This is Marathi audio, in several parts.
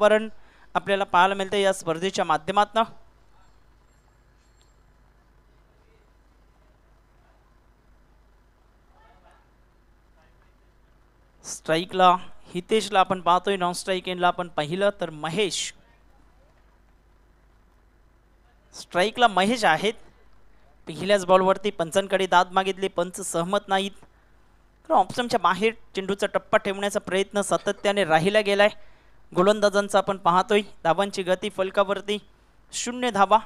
वातावरण आपल्याला पाहायला मिळतं या स्पर्धेच्या माध्यमातून। स्ट्राइकला हितेशला आपण पाहतोय, नॉन स्ट्राइक एंडला आपण पाहिलं तर महेश, स्ट्राइकला महेश आहेत। पहिल्याच बॉलवरती पंचांकडे दाद मागितली, पंच सहमत नाहीत। तर ऑप्शनच्या बाहेर चेंडूचा टप्पा ठेवण्याचा प्रयत्न सातत्याने राहिला गेलाय गोलंदाजांचा आपण पाहतोय। धावांची गती फलकावरती 0 धावा,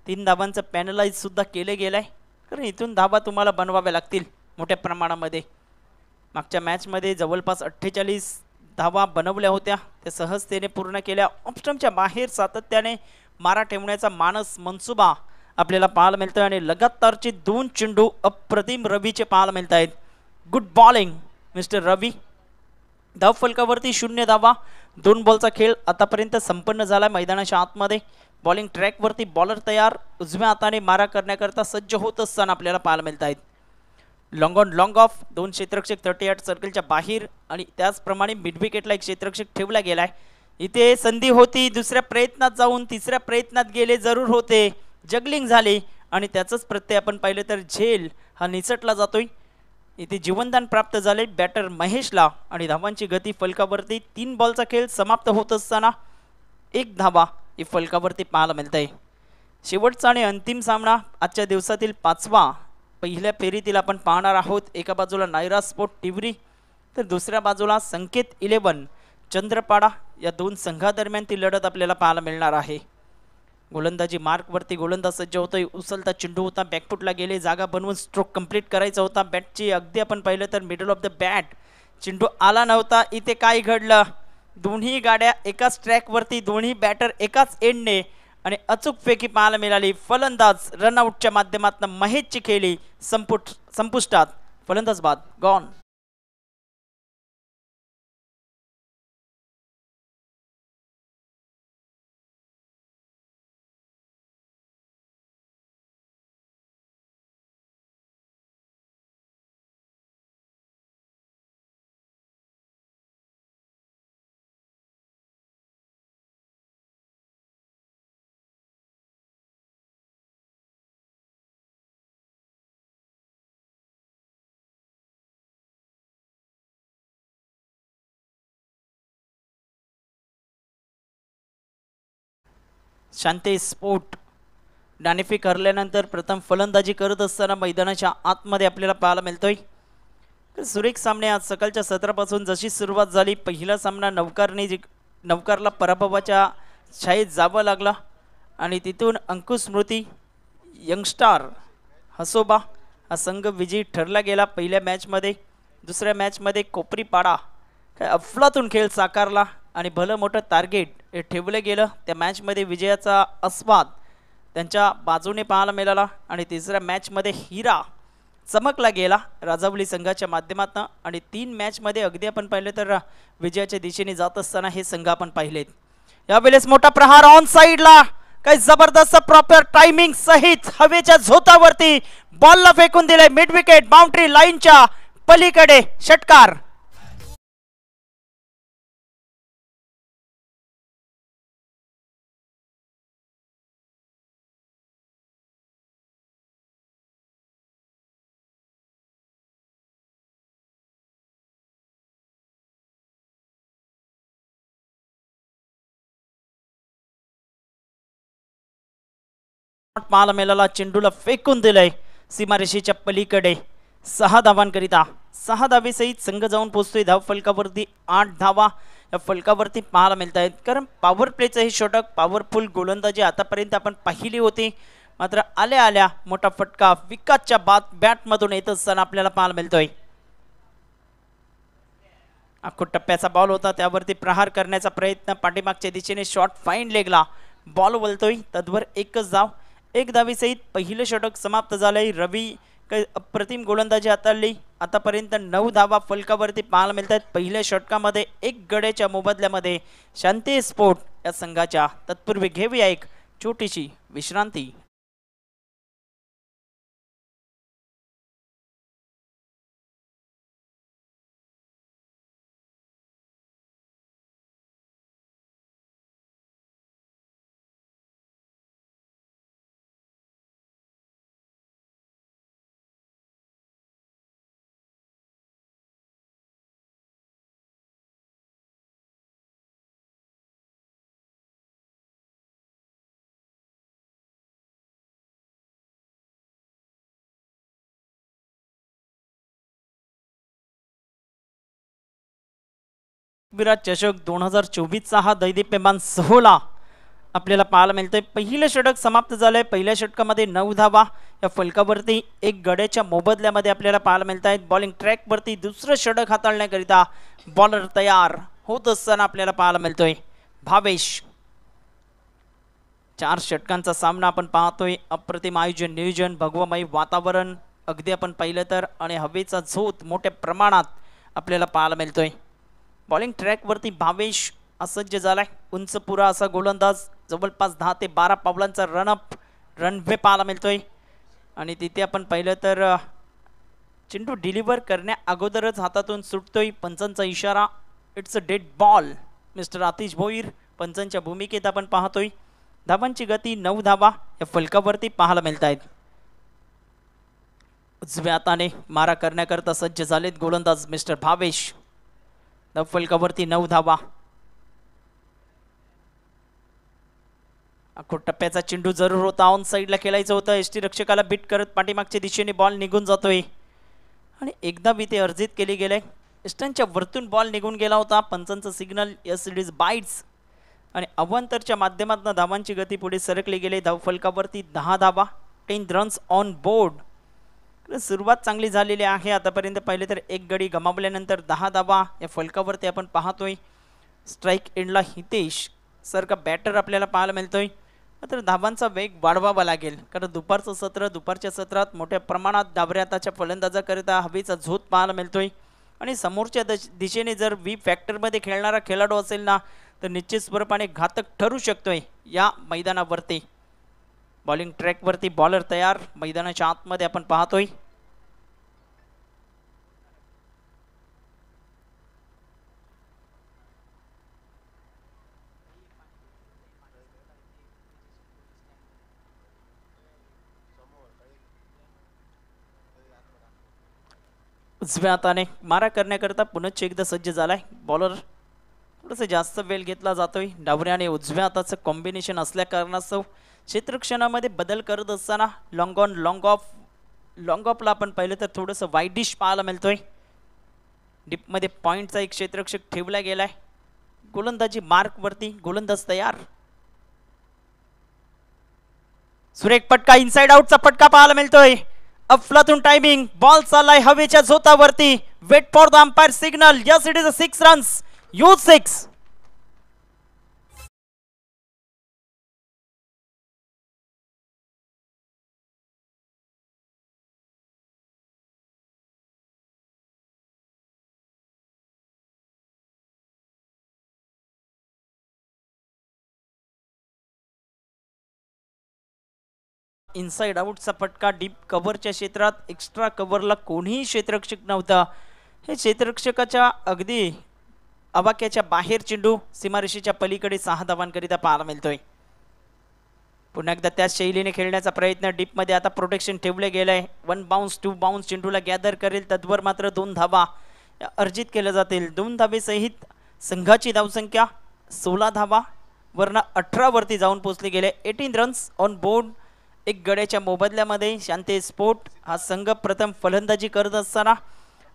3 धावांचं पॅनलाइज सुद्धा केले गेलाय, कारण इथून धावा तुम्हाला बनवाव्या लागतील मोठ्या प्रमाणामध्ये। मागच्या मॅचमध्ये जवळपास 48 धावा बनवल्या होत्या, त्या सहजतेने पूर्ण केल्या। ऑप्शनच्या बाहेर सातत्याने मारा ठेवण्याचा मानस मनसुबा आपल्याला पाहायला मिळतोय आणि लगातारचे 2 चेंडू अप्रतिम रवीचे पाहायला मिळत आहेत। गुड बॉलिंग मिस्टर रवी। धाव फलकावरती 0 धावा, 2 बॉलचा खेळ आतापर्यंत संपन्न झाला मैदानाच्या आतमध्ये। बॉलिंग ट्रॅकवरती बॉलर तयार, उजव्या हाताने मारा करण्याकरता सज्ज होत असताना आपल्याला पाहायला मिळत आहेत। लॉंग ऑन लॉंग ऑफ, 2 क्षेत्ररक्षक 38 सर्कलच्या बाहेर आणि त्याचप्रमाणे मिड विकेटला एक क्षेत्ररक्षक ठेवला गेलाय। इथे संधी होती, दुसऱ्या प्रयत्नात जाऊन तिसऱ्या प्रयत्नात गेले जरूर होते, जगलिंग झाली आणि त्याचंच प्रत्यय आपण पाहिलं तर झेल हा निसटला जातोय। इथे जीवनदान प्राप्त झाले बॅटर महेशला आणि धावांची गती फलकावरती 3 बॉलचा खेळ समाप्त होत असताना 1 धावा ही फलकावरती पाहायला मिळते। शेवटचा आणि अंतिम सामना आजच्या दिवसातील 5वा पहिल्या फेरीतील आपण पाहणार आहोत। एका बाजूला नायरा स्पोर्ट टिवरी तर दुसऱ्या बाजूला संकेत 11 चंद्रपाडा, या 2 संघादरम्यान ती लढत आपल्याला पाहायला मिळणार आहे। गोलंदाजी मार्कवरती गोलंदाज सज्ज होतोय, उचलता चेंडू होता, बॅकफुटला गेले, जागा बनवून स्ट्रोक कंप्लीट करायचा होता। बॅटची अगदी आपण पाहिलं तर मिडल ऑफ द बॅट चेंडू आला नव्हता। इथे काय घडलं, दोन्ही गाड्या एकाच ट्रॅकवरती, दोन्ही बॅटर एकाच एंडने आणि अचूक फेकी पाहायला मिळाली। फलंदाज रनआउटच्या माध्यमातून महेशची खेळी संपुष्टात, फलंदाज बाद गॉन। शांते स्पोर्ट नाणेफेक हरल्यानंतर प्रथम फलंदाजी करत असताना मैदानाच्या आतमध्ये आपल्याला पाहायला मिळतोय। सुरेख सामने आज सकाळच्या सत्रापासून जशी सुरुवात झाली, पहिला सामना नवकारला पराभवाच्या छायेत जावं लागला आणि तिथून अंकुश स्मृती यंगस्टार हसोबा हा संघ विजयी ठरला गेला पहिल्या मॅचमध्ये। दुसऱ्या मॅचमध्ये कोपरीपाडा काय अफलातून खेळ साकारला आणि भलं मोठं टार्गेट हे ठेवलं गेलं। त्या मॅचमध्ये विजयाचा आस्वाद त्यांच्या बाजूने पाहायला मिळाला आणि तिसऱ्या मॅचमध्ये हिरा चमकला गेला राजावली संघाच्या माध्यमातून आणि 3 मॅचमध्ये अगदी आपण पाहिलं तर विजयाच्या दिशेने जात असताना हे संघ आपण पाहिलेत। यावेळेस मोठा प्रहार ऑन साइडला, काही जबरदस्त प्रॉपर टायमिंग सहित हवेच्या झोतावरती बॉलला फेकून दिले, मिड विकेट बाउंड्री लाईनच्या पलीकडे षटकार। पाहायला मिळाला, चेंडूला फेकून दिलंय सीमारेषेच्या पलीकडे 6 धावांकरिता। 6 धावेसहित संघ जाऊन पोहोचतोय धाव फलकावरती 8 धावा या फलकावरती पाहायला मिळत आहेत। कारण पॉवर प्लेचं हे षटक, पॉवरफुल गोलंदाजी आतापर्यंत आपण पाहिली होती, मात्र आल्या आल्या मोठा फटका विकासच्या बॅटमधून येत असताना आपल्याला पाहायला मिळतोय। आखो टप्प्याचा बॉल होता, त्यावरती प्रहार करण्याचा प्रयत्न, पाठीमागच्या दिशेने शॉट फाईन लेगला बॉल वळतोय, तद्वर एकच धाव। 1 धावेसहित पहिलं षटक समाप्त झालंय। रवी अप्रतिम गोलंदाजी हाताळली, आतापर्यंत 9 धावा फलकावरती पाहायला मिळतात। पहिल्या षटकामध्ये 1 गड्याच्या मोबदल्यामध्ये शांती स्पोर्ट या संघाच्या। तत्पूर्वी घेऊया एक छोटीशी विश्रांती। विराट चषक 2024चा हा दैदिप्यमान सोहळा आपल्याला पाहायला मिळतोय. पहिलं षटक समाप्त झालंय. पहिल्या षटकामध्ये 9 धावा या फलकावरती एक गड्याच्या मोबदल्यामध्ये आपल्याला पाहायला मिळत आहेत. बॉलिंग ट्रॅकवरती दुसरं षटक हाताळण्याकरिता बॉलर तयार होत असताना आपल्याला पाहायला मिळतोय भावेश. 4 षटकांचा सामना आपण पाहतोय. अप्रतिम आयोजन, नियोजन, भगवमय वातावरण अगदी आपण पाहिलं तर आणि हवेचा झोत मोठ्या प्रमाणात आपल्याला पाहायला मिळतोय. बॉलिंग ट्रॅकवरती भावेश असज्ज झालाय. उंच पुरा असा गोलंदाज, जवळपास 10 ते 12 पावलांचा रनवे पाहायला मिळतोय. आणि तिथे आपण पाहिलं तर चेंडू डिलिव्हर करण्या अगोदरच हातातून सुटतोय. पंचांचा इशारा, it's a dead ball. Mister Atish Bhoir पंचांच्या भूमिकेत आपण पाहतोय. धावांची गती 9 धावा या फलकावरती पाहायला मिळत आहेत. उजव्या हाताने मारा करण्याकरता सज्ज झालेत गोलंदाज मिस्टर भावेश. फलकावरती 9 धावा. टप्प्याचा चेंडू जरूर होता, ऑन साईडला खेळायचं होतं. एसटी रक्षकाला बीट करत पाठीमागच्या दिशेने बॉल निघून जातोय आणि एकदा बी ते अर्जित केले गेले. एस्टनच्या वरतून बॉल निघून गेला होता. पंचांचं signal, yes it is byes. आणि अवांतरच्या माध्यमातून धावांची गती पुढे सरकली गेली. धाव फलकावरती 10 धावा, 10 रन्स ऑन बोर्ड. सुरुवात चांगली झालेली आहे. आतापर्यंत पाहिले तर एक गडी गमावल्यानंतर 10 धावा या फलकावरती आपण पाहतोय. स्ट्राईक एंडला हितेश सारखा बॅटर आपल्याला पाहायला मिळतोय. मात्र धावांचा वेग वाढवावा लागेल, कारण दुपारचं सत्र, दुपारच्या सत्रात मोठ्या प्रमाणात डावऱ्या हाताच्या फलंदाजाकरिता हवेचा झोत पाहायला मिळतोय. आणि समोरच्या दिशेने जर वी फॅक्टरमध्ये खेळणारा खेळाडू असेल ना, तर निश्चित स्वरूपाने घातक ठरू शकतोय या मैदानावरती. बॉलिंग ट्रॅकवरती बॉलर तयार. मैदानाच्या आतमध्ये आपण पाहतोय उजव्या हाताने मारा करण्याकरता पुनश्च एकदा सज्ज झालाय बॉलर. थोडंसं जास्त वेळ घेतला जातोय. डावऱ्या आणि उजव्या हाताचं कॉम्बिनेशन असल्या कारणास्तव क्षेत्रक्षणामध्ये बदल करत असताना लॉंग ऑन लॉंग ऑफला आपण पाहिलं तर थोडंसं वाईडिश पाहायला मिळतोय. डीपमध्ये पॉईंटचा एक क्षेत्ररक्षक ठेवला गेलाय. गोलंदाजी मार्कवरती गोलंदाज तयार. सुरेख फटका, इनसाइड आउटचा फटका पाहायला मिळतोय. अफलातून टायमिंग, बॉल चाललाय हवेच्या झोतावरती. Wait for the umpire signal. Yes it is a 6 runs. यूज 6. इनसाइड आउटचा फटका. डीप कव्हरच्या क्षेत्रात एक्स्ट्रा कव्हरला कोणीही क्षेत्ररक्षक नव्हता. हे क्षेत्ररक्षकाच्या अगदी अवाक्याच्या बाहेर चेंडू सीमारेषेच्या पलीकडे 6 धावांकरिता पाहायला मिळतोय. पुन्हा एकदा त्याच शैलीने खेळण्याचा प्रयत्न. डीपमध्ये आता प्रोटेक्शन ठेवले गेलंय. 1 बाउन्स 2 बाउन्स चेंडूला गॅदर करेल. तद्वर मात्र 2 धावा अर्जित केल्या जातील. 2 धावेसहित संघाची धावसंख्या 16 धावा वरनं 18 वरती जाऊन पोहोचले गेले. 18 रन्स ऑन बोर्ड. एक गड्याच्या मोबदल्यामध्ये शांती स्पोर्ट हा संघ प्रथम फलंदाजी करत असताना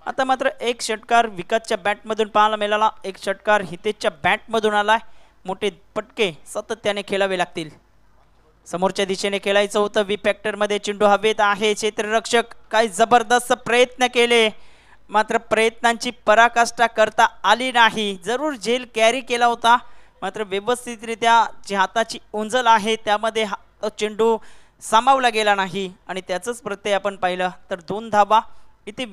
आता मात्र एक षटकार विकासच्या बॅटमधून पाहायला मिळाला. एक षटकार हितेशच्या बॅटमधून आलाय. मोठे पटके सातत्याने खेळावे लागतील. समोरच्या दिशेने खेळायचं होतं. वी फॅक्टरमध्ये चेंडू हवेत आहे. क्षेत्ररक्षक काय जबरदस्त प्रयत्न केले, मात्र प्रयत्नांची पराकाष्ठा करता आली नाही. जरूर झेल कॅरी केला होता, मात्र व्यवस्थितरित्या जी हाताची उंजल आहे त्यामध्ये चेंडू सामावला गेला नाही आणि त्याचंच प्रत्यय आपण पाहिलं तर 2 धावा इथे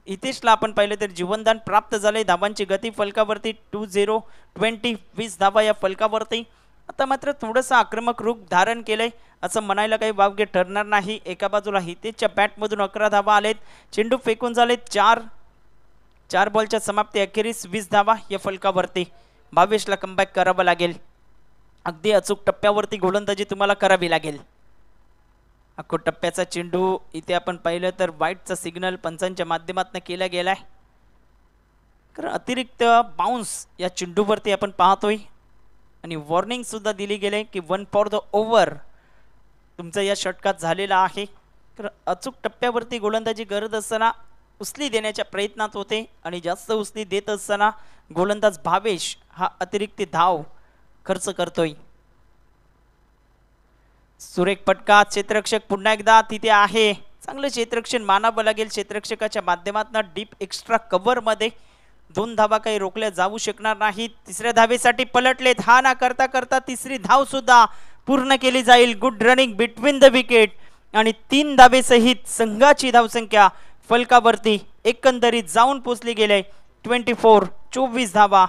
हितेशला आपण पाहिलं तर जीवनदान प्राप्त झाले. धावांची गती फलकावरती 20 धावा या फलकावरती. आता मात्र थोडंसं आक्रमक रूप धारण केलंय असं म्हणायला काही वावगे ठरणार नाही. एका बाजूला हितेशच्या बॅटमधून 11 धावा आलेत. चेंडू फेकून झालेत 4 बॉलच्या समाप्ती अखेरीस 20 धावा या फलकावरती. भावेशला कमबॅक करावं लागेल. अगदी अचूक टप्प्यावरती गोलंदाजी तुम्हाला करावी लागेल. अख्खो टप्प्याचा चेंडू इथे आपण पाहिलं तर वाईटचा सिग्नल पंचांच्या माध्यमातून केला गेलाय. कारण अतिरिक्त बाउन्स या चेंडूवरती आपण पाहतोय आणि वॉर्निंग सुद्धा दिली गेले की 1 फॉर द ओव्हर तुमचा या षटकात झालेला आहे. तर अचूक टप्प्यावरती गोलंदाजी करत असताना उसली देण्याच्या प्रयत्नात होते आणि जास्त उसली देत असताना गोलंदाज भावेश हा अतिरिक्त धाव खर्च करतोय. सुरेख फटका, क्षेत्ररक्षक पुन्हा एकदा तिथे आहे. चांगलं क्षेत्ररक्षण मानावं लागेल. क्षेत्ररक्षकाच्या माध्यमातून डीप एक्स्ट्रा कव्हर मध्ये 2 धावा काही रोखल्या जाऊ शकणार नाहीत. तिसऱ्या धावेसाठी पलटलेत. हा ना करता करता तिसरी धाव सुद्धा पूर्ण केली जाईल. Good running between the wicket आणि 3 धावेसहित संघाची धावसंख्या फलकावरती एकंदरीत जाऊन पोचली गेले 24 धावा.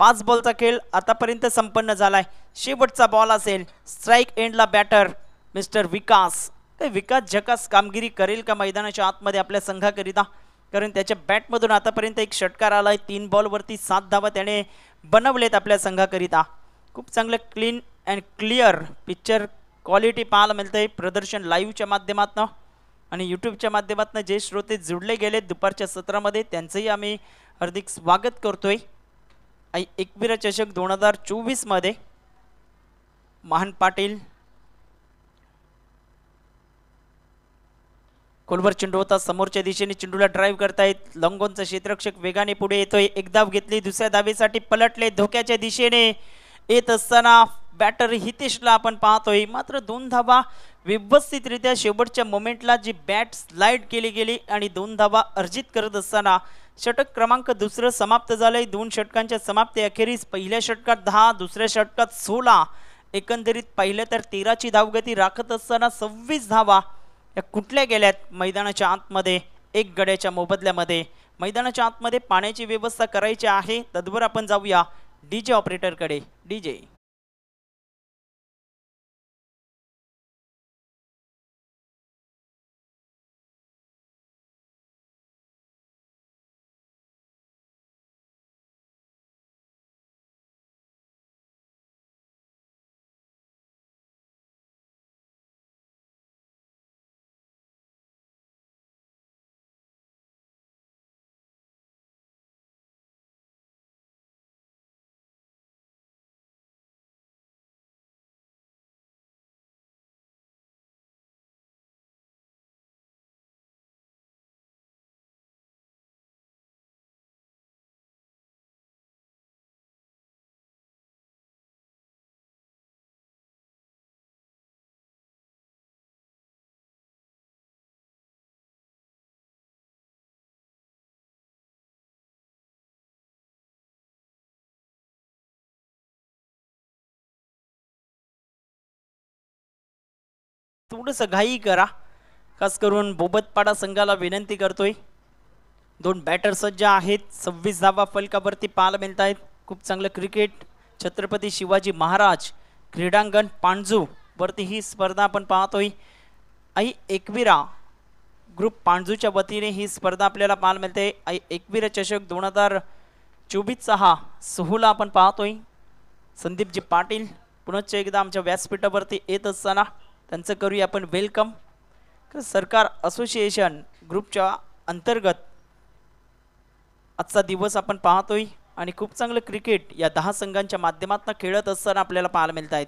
5 बॉलचा खेळ आतापर्यंत संपन्न झालाय. शेवटचा बॉल असेल. स्ट्राइक एंडला बॅटर मिस्टर विकास. विकास झकास कामगिरी करेल का मैदानाच्या आतमध्ये आपल्या संघाकरिता, कारण त्याच्या बॅटमधून आतापर्यंत एक षटकार आलाय. 3 बॉलवरती 7 धावा त्याने बनवलेत आपल्या संघाकरिता. खूप चांगलं clean and clear picture quality पाहायला मिळतंय प्रदर्शन लाईव्हच्या माध्यमातून आणि यूट्यूबच्या माध्यमातून जे श्रोते जुडले गेलेत दुपारच्या सत्रामध्ये त्यांचंही आम्ही हार्दिक स्वागत करतोय. एकविरा चषक 2024 मध्ये महान पाटील कोलवर चेंडू होता. समोरच्या दिशेने चेंडूला ड्राईव्ह करतायत. लॉंगॉनचा क्षेत्ररक्षक वेगाने पुढे येतोय. एक धाव घेतली. दुसऱ्या धावेसाठी पलटले. धोक्याच्या दिशेने येत असताना बॅटर हितेशला आपण पाहतोय. मात्र 2 धावा व्यवस्थितरित्या शेवटच्या मोमेंटला जी बॅट स्लाइड केली गेली आणि 2 धावा अर्जित करत असताना षटक क्रमांक 2 समाप्त झालंय. 2 षटकांच्या समाप्ती अखेरीस पहिल्या षटकात 10, दुसऱ्या षटकात 16, एकंदरीत पहिल्या तर 13ची धावगती राखत असताना 26 धावा या कुठल्या गेल्यात मैदानाच्या आतमध्ये. 1 गड्याच्या मोबदल्यामध्ये मैदानाच्या आतमध्ये पाण्याची व्यवस्था करायची आहे. तद्वर आपण जाऊया डीजे ऑपरेटरकडे. डीजे थोडंसं घाई करा. खास करून बोबतपाडा संघाला विनंती करतोय. 2 बॅटर सज्ज आहेत. 26 धावा फलकावरती पाहायला मिळत आहेत. खूप चांगलं क्रिकेट छत्रपती शिवाजी महाराज क्रीडांगण पाणजू वरती ही स्पर्धा आपण पाहतोय. एकविरा ग्रुप पाणजूच्या वतीने ही स्पर्धा आपल्याला पाहायला मिळते. एकविरा चषक 2024 हा सोहळा आपण पाहतोय. संदीपजी पाटील पुनश्च एकदा आमच्या व्यासपीठावरती येत असताना त्यांचं करूया आपण वेलकम. सरकार असोसिएशन ग्रुपच्या अंतर्गत आजचा दिवस आपण पाहतोय आणि खूप चांगलं क्रिकेट या 10 संघांच्या माध्यमातून खेळत असताना आपल्याला पाहायला मिळत आहेत.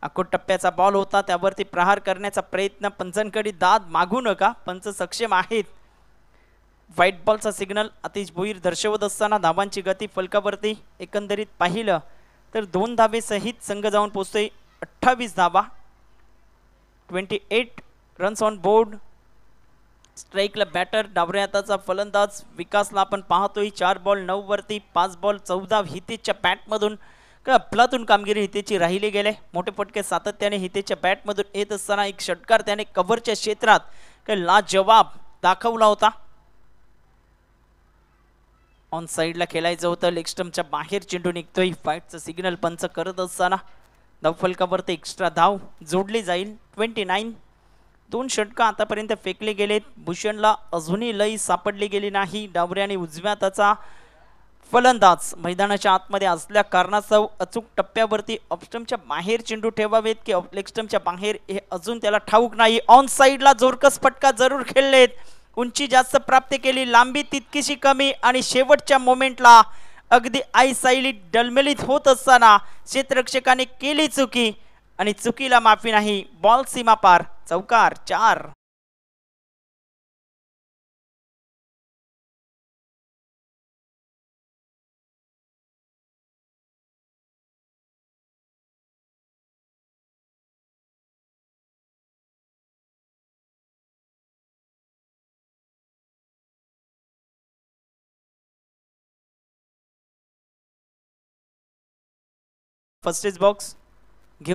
अकोट टप्प्याचा बॉल होता. त्यावरती प्रहार करण्याचा प्रयत्न. पंचांकडे दाद मागू नका. पंच सक्षम आहेत. व्हाईट बॉलचा सिग्नल अतिश भोईर दर्शवत असताना धावांची गती फलकावरती एकंदरीत पाहिलं तर 2 धावेसहित संघ जाऊन पोहोचतोय 28 धावा. 28 रन्स ऑन बोर्ड. स्ट्राइकला बॅटर डावऱ्या हाताचा फलंदाज विकासला आपण पाहतोय. 4 बॉल 9 वरती 5 बॉल 14 हितेशच्या बॅटमधून अफलातून कामगिरी हितेशची राहिली गेले. मोठे फटके सातत्याने हितेशच्या बॅटमधून येत असताना एक षटकार त्याने कव्हरच्या क्षेत्रात लाजवाब दाखवला होता. ऑन साइडला खेळायचं होतं. लेग स्टंपच्या बाहेर चेंडू निघतोय. फाईटचं सिग्नल पंच करत असताना धाव फलकावरती एक्स्ट्रा धाव जोडली जाईल. 29. 2 षटकं आतापर्यंत फेकले गेलेत. भूषणला अजूनही लई सापडली गेली नाही. डावरे आणि उजव्या हाताचा फलंदाज मैदानाच्या आतमध्ये असल्या कारणास्तव अचूक टप्प्यावरती ऑफस्टंपच्या बाहेर चेंडू ठेवावेत की लेग स्टंपच्या बाहेर हे अजून त्याला ठाऊक नाही. ऑन साइडला जोरकस फटका जरूर खेळलेत. उंची जास्त प्राप्त केली. लांबी तितकीशी कमी आणि शेवटच्या मोमेंटला अगदी आईसाईली डलमेलीत होत असताना क्षेत्ररक्षकाने केली चुकी आणि चुकीला माफी नाही. बॉल सीमा पार. चौकार 4. फर्स्ट इज बॉक्स घेऊ.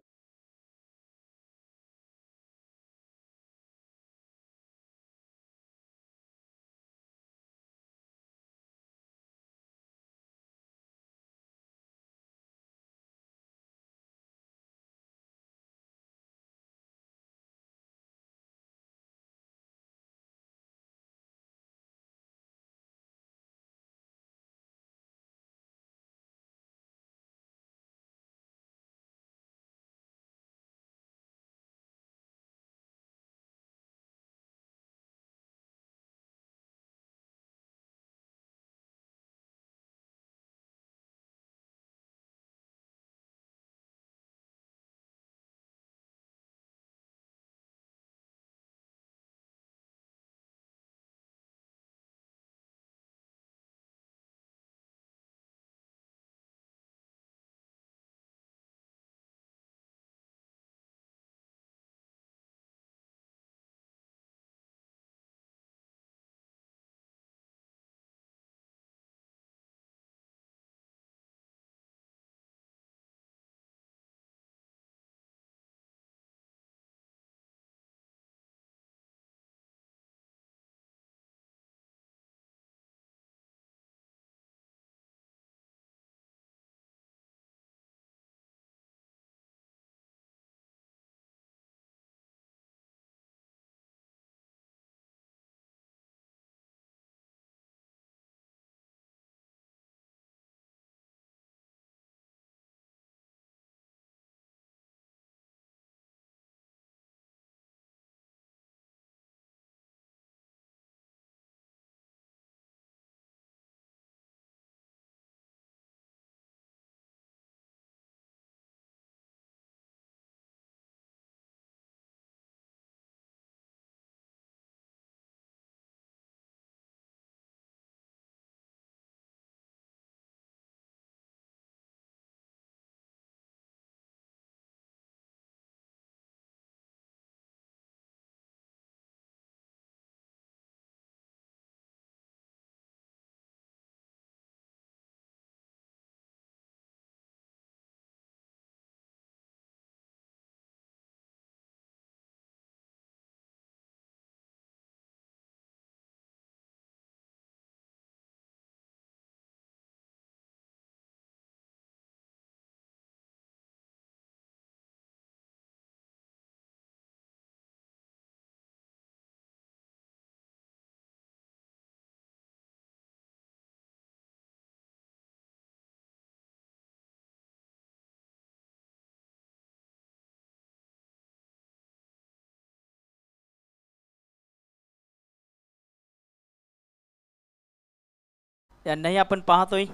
यांनाही आपण पाहतोय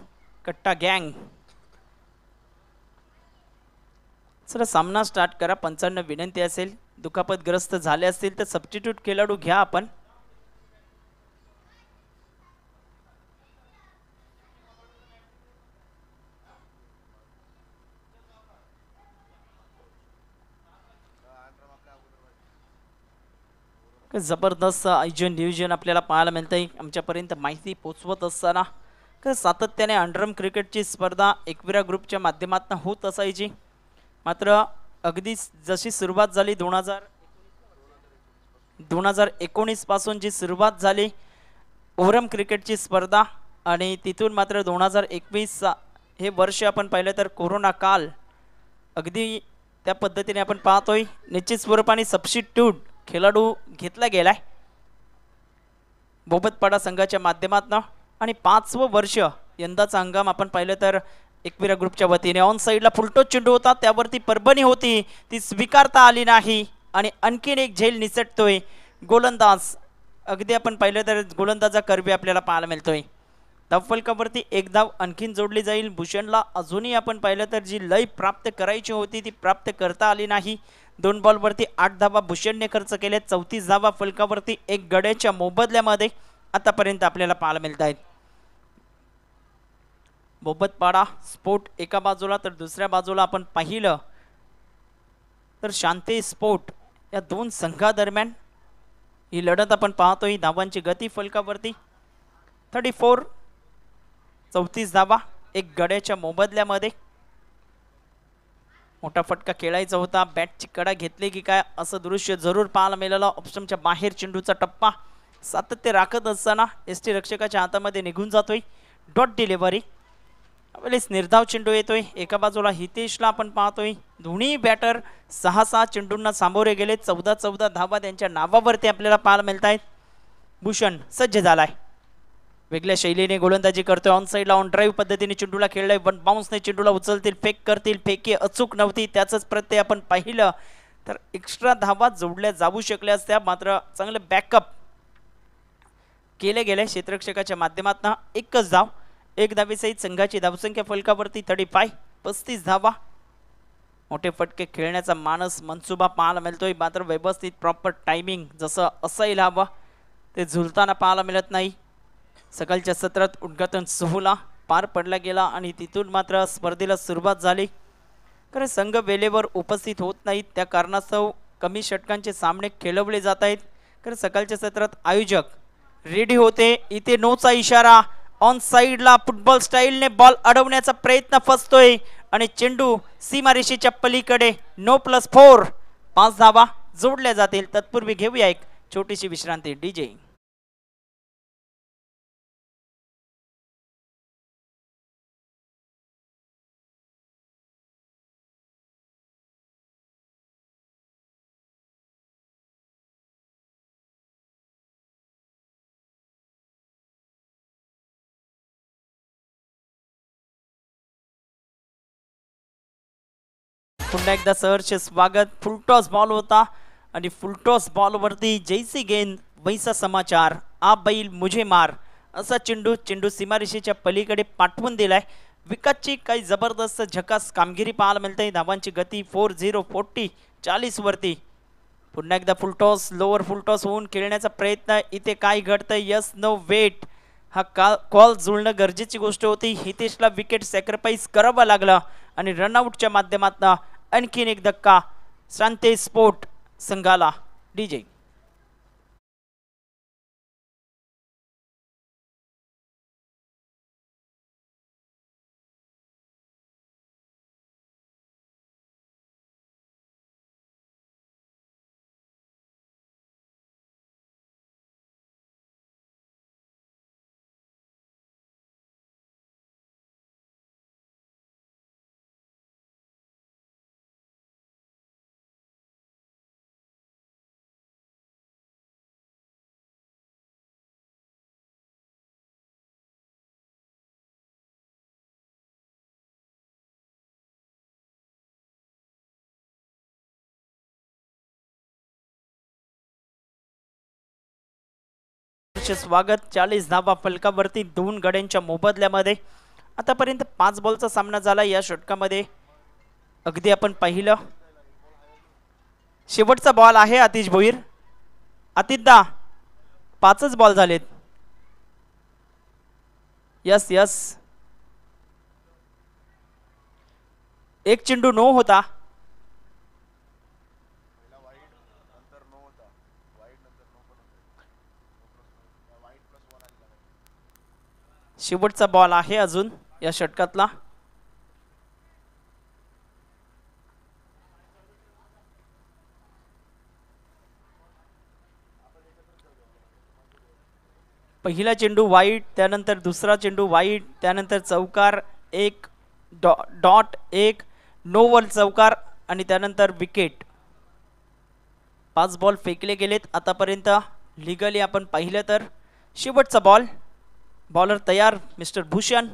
कट्टा गँग. चला सामना स्टार्ट करा. पंचांना विनंती असेल दुखापतग्रस्त झाले असतील तर सबस्टिट्यूट खेळाडू घ्या आपण. जबरदस्त आयोजन नियोजन आपल्याला पाहायला मिळतंय. आमच्यापर्यंत माहिती पोचवत असताना सातत्याने अंडरम क्रिकेटची स्पर्धा एकविरा ग्रुपच्या माध्यमातून होत असायची. मात्र अगदी जशी सुरुवात झाली 2019 पासून जी सुरुवात झाली ओव्हरम क्रिकेटची स्पर्धा आणि तिथून मात्र 2021 हे वर्ष आपण पाहिलं तर कोरोना काल अगदी त्या पद्धतीने आपण पाहतोय. निश्चित स्वरूपाने सबस्टिट्यूट खेळाडू घेतला गेलाय बोबतपाडा संघाच्या माध्यमातून आणि 5वं वर्ष यंदाचा हंगाम आपण पाहिलं तर एकविरा ग्रुपच्या वतीने. ऑन साईडला फुलटोच चेंडू होता त्यावरती परभणी होती ती स्वीकारता आली नाही आणि आणखीन एक झेल निसटतोय गोलंदाज. अगदी आपण पाहिलं तर गोलंदाजा करबी आपल्याला पाहायला मिळतोय. धावफलकावरती एक धाव आणखीन जोडली जाईल. भूषणला अजूनही आपण पाहिलं तर जी लय प्राप्त करायची होती ती प्राप्त करता आली नाही. 2 बॉलवरती 8 धावा भूषणने खर्च केले. 34 धावा फलकावरती एक गड्याच्या मोबदल्यामध्ये आतापर्यंत आपल्याला पाहायला मिळत आहेत. बोबतपाडा स्पोर्ट एका बाजूला तर दुसऱ्या बाजूला आपण पाहिलं तर शांती स्पोर्ट या दोन संघादरम्यान ही लढत आपण पाहतोय. धावांची गती फलकावरती 34 धावा एक गड्याच्या मोबदल्यामध्ये. मोठा फटका खेळायचा होता, बॅटची कडा घेतली की काय असं दृश्य जरूर पाहायला मिळालं. ऑप्शनच्या बाहेर चेंडूचा टप्पा सातत्य राखत असताना एसटी रक्षकाच्या हातामध्ये निघून जातोय. Dot delivery. वेळेस निर्धाव चेंडू येतोय. एका बाजूला हितेशला आपण पाहतोय. दोन्ही बॅटर 6-6 चेंडूंना सामोरे गेले. 14-14 धावा त्यांच्या नावावरती आपल्याला पाहायला मिळत आहेत. भूषण सज्ज झालाय, वेगळ्या शैलीने गोलंदाजी करतोय. ऑन साईडला ऑन ड्राईव्ह पद्धतीने चेंडूला खेळलाय. वन बाउन्सने चेंडूला उचलतील, फेक करतील. फेकी अचूक नव्हती, त्याच प्रत्यय आपण पाहिलं तर एक्स्ट्रा धावा जोडल्या जाऊ शकल्या असत्या, मात्र चांगले बॅकअप केले गेले क्षेत्ररक्षकाच्या माध्यमातून. एकच धाव, एक धावेसहित संघाची धावसंख्या फलकावरती 35 धावा. मोठे फटके खेळण्याचा मानस मनसुबा पाहायला मिळतोय, मात्र व्यवस्थित प्रॉपर टायमिंग जसं असायला हवं ते झुलताना पाहायला मिळत नाही. सकाळच्या सत्रात उद्घाटन सोहळा पार पडला गेला आणि तिथून मात्र स्पर्धेला सुरुवात झाली. कारण संघ वेळेवर उपस्थित होत नाहीत, त्या कारणास्तव कमी षटकांचे सामने खेळवले जात आहेत. कारण सकाळच्या सत्रात आयोजक रेडी होते. इथे नोचा इशारा. ऑन साईडला फुटबॉल स्टाईलने बॉल अडवण्याचा प्रयत्न फसतोय आणि चेंडू सीमारेषेच्या पलीकडे. नो +4. 5 धावा जोडल्या जातील. तत्पूर्वी घेऊया एक छोटीशी विश्रांती. डीजे पुन्हा एकदा सहर्ष स्वागत. फुलटॉस बॉल होता आणि फुलटॉस बॉलवरती जैसी गेंद वैसा समाचार, आ बैल मुझे मार असा चेंडू सीमारेषेच्या पलीकडे पाठवून दिलाय. विकेटची काही जबरदस्त झकास कामगिरी पाहायला मिळते. धावांची गती 40 40 वरती. पुन्हा एकदा फुलटॉस, लोअर फुलटॉस होऊन खेळण्याचा प्रयत्न. इथे काय घडतंय? यस नो वेट हा कॉल जुळणं गरजेची गोष्ट होती. हितेशला विकेट सॅक्रिफाईस करावं लागलं आणि रनआउटच्या माध्यमातून आणखीन एक धक्का शांते स्पोर्ट संघाला. डीजे स्वागत. 40 धावा फलकावरती 2 गड्यांच्या मोबदल्यामध्ये. आतापर्यंत 5 बॉलचा सामना झाला. या षटकामध्ये अगदी आपण पाहिलं शेवटचा बॉल आहे आतिश भोईर. आतिशदा 5च बॉल झालेत. यस यस, एक चेंडू नो होता. शेवटचा बॉल आहे अजून या षटकातला. पहिला चेंडू वाईट, त्यानंतर दुसरा चेंडू वाईट, त्यानंतर चौकार, एक डॉट, एक नोवर चौकार आणि त्यानंतर विकेट. 5 बॉल फेकले गेलेत आतापर्यंत. लीगली आपण पाहिलं तर शेवटचा बॉल. बॉलर तयार मिस्टर भूषण.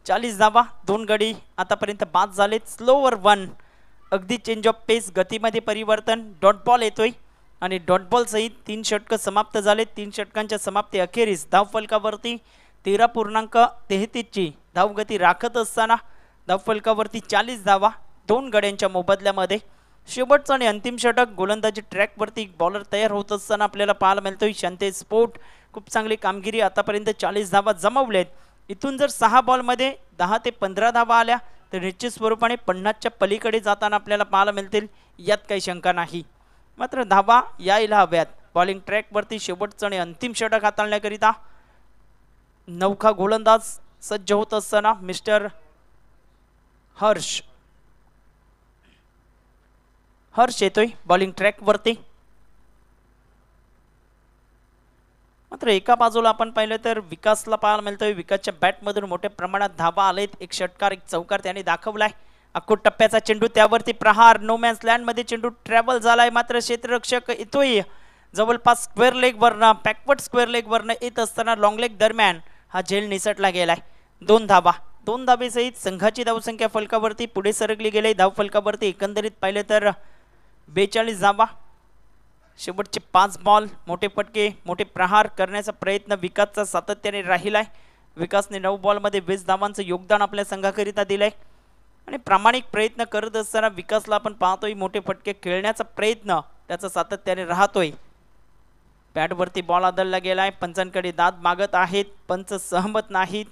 40 धावा, 2 गडी आतापर्यंत बाद झालेत. स्लोवर 1. अगदी चेंज ऑफ पेस, गतीमध्ये परिवर्तन. डॉट बॉल येतोय आणि डॉट बॉल सहित 3 षटकं समाप्त झालेत. 3 षटकांच्या समाप्ती अखेरीस धावफलकावरती 13.33 ची धावगती राखत असताना धावफलकावरती 40 धावा 2 गड्यांच्या मोबदल्यामध्ये. शेवटचं आणि अंतिम षटक. गोलंदाजी ट्रॅकवरती बॉलर तयार होत असताना आपल्याला पाहायला मिळतोय शांते स्पोर्ट. खूप चांगली कामगिरी आतापर्यंत. 40 धावा जमवलेत. इथून जर 6 बॉलमध्ये 10 ते 15 धावा आल्या तर निश्चित स्वरूपाने 50च्या पलीकडे जाताना आपल्याला पाहायला मिळतील, यात काही शंका नाही. मात्र धावा यायला हव्यात. बॉलिंग ट्रॅकवरती शेवटचं आणि अंतिम षटक हाताळण्याकरिता नौखा गोलंदाज सज्ज होत असताना मिस्टर हर्ष. हर्ष येतोय बॉलिंग ट्रॅक वरती. मात्र एका बाजूला आपण पाहिलं तर विकासला पाहायला मिळतोय. विकासच्या बॅटमधून मोठ्या प्रमाणात धावा आलेत. एक षटकार एक चौकार त्याने दाखवलाय. अक्कोट टप्प्याचा चेंडू त्यावरती प्रहार. नो मॅन्स लँड मध्ये चेंडू ट्रॅव्हल झालाय. मात्र क्षेत्ररक्षक येतोय जवळपास स्क्वेअर लेग वरनं, बॅकवर्ड स्क्वेअर लेग वरनं येत असताना लॉंग लेग दरम्यान हा झेल निसटला गेलाय. 2 धावा. 2 धावेसहित संघाची धावसंख्या फलकावरती पुढे सरकली गेली. धाव फलकावरती एकंदरीत पाहिले तर 42 धावा. शेवटचे 5 बॉल. मोठे फटके मोठे प्रहार करण्याचा प्रयत्न विकासचा सातत्याने राहिलाय. विकासने 9 बॉलमध्ये 20 धावांचं योगदान आपल्या संघाकरिता दिलंय आणि प्रामाणिक प्रयत्न करत असताना विकासला आपण पाहतोय मोठे फटके खेळण्याचा प्रयत्न त्याचा सातत्याने राहतोय. पॅडवरती बॉल आदळला गेलाय. पंचांकडे दाद मागत आहेत. पंच सहमत नाहीत.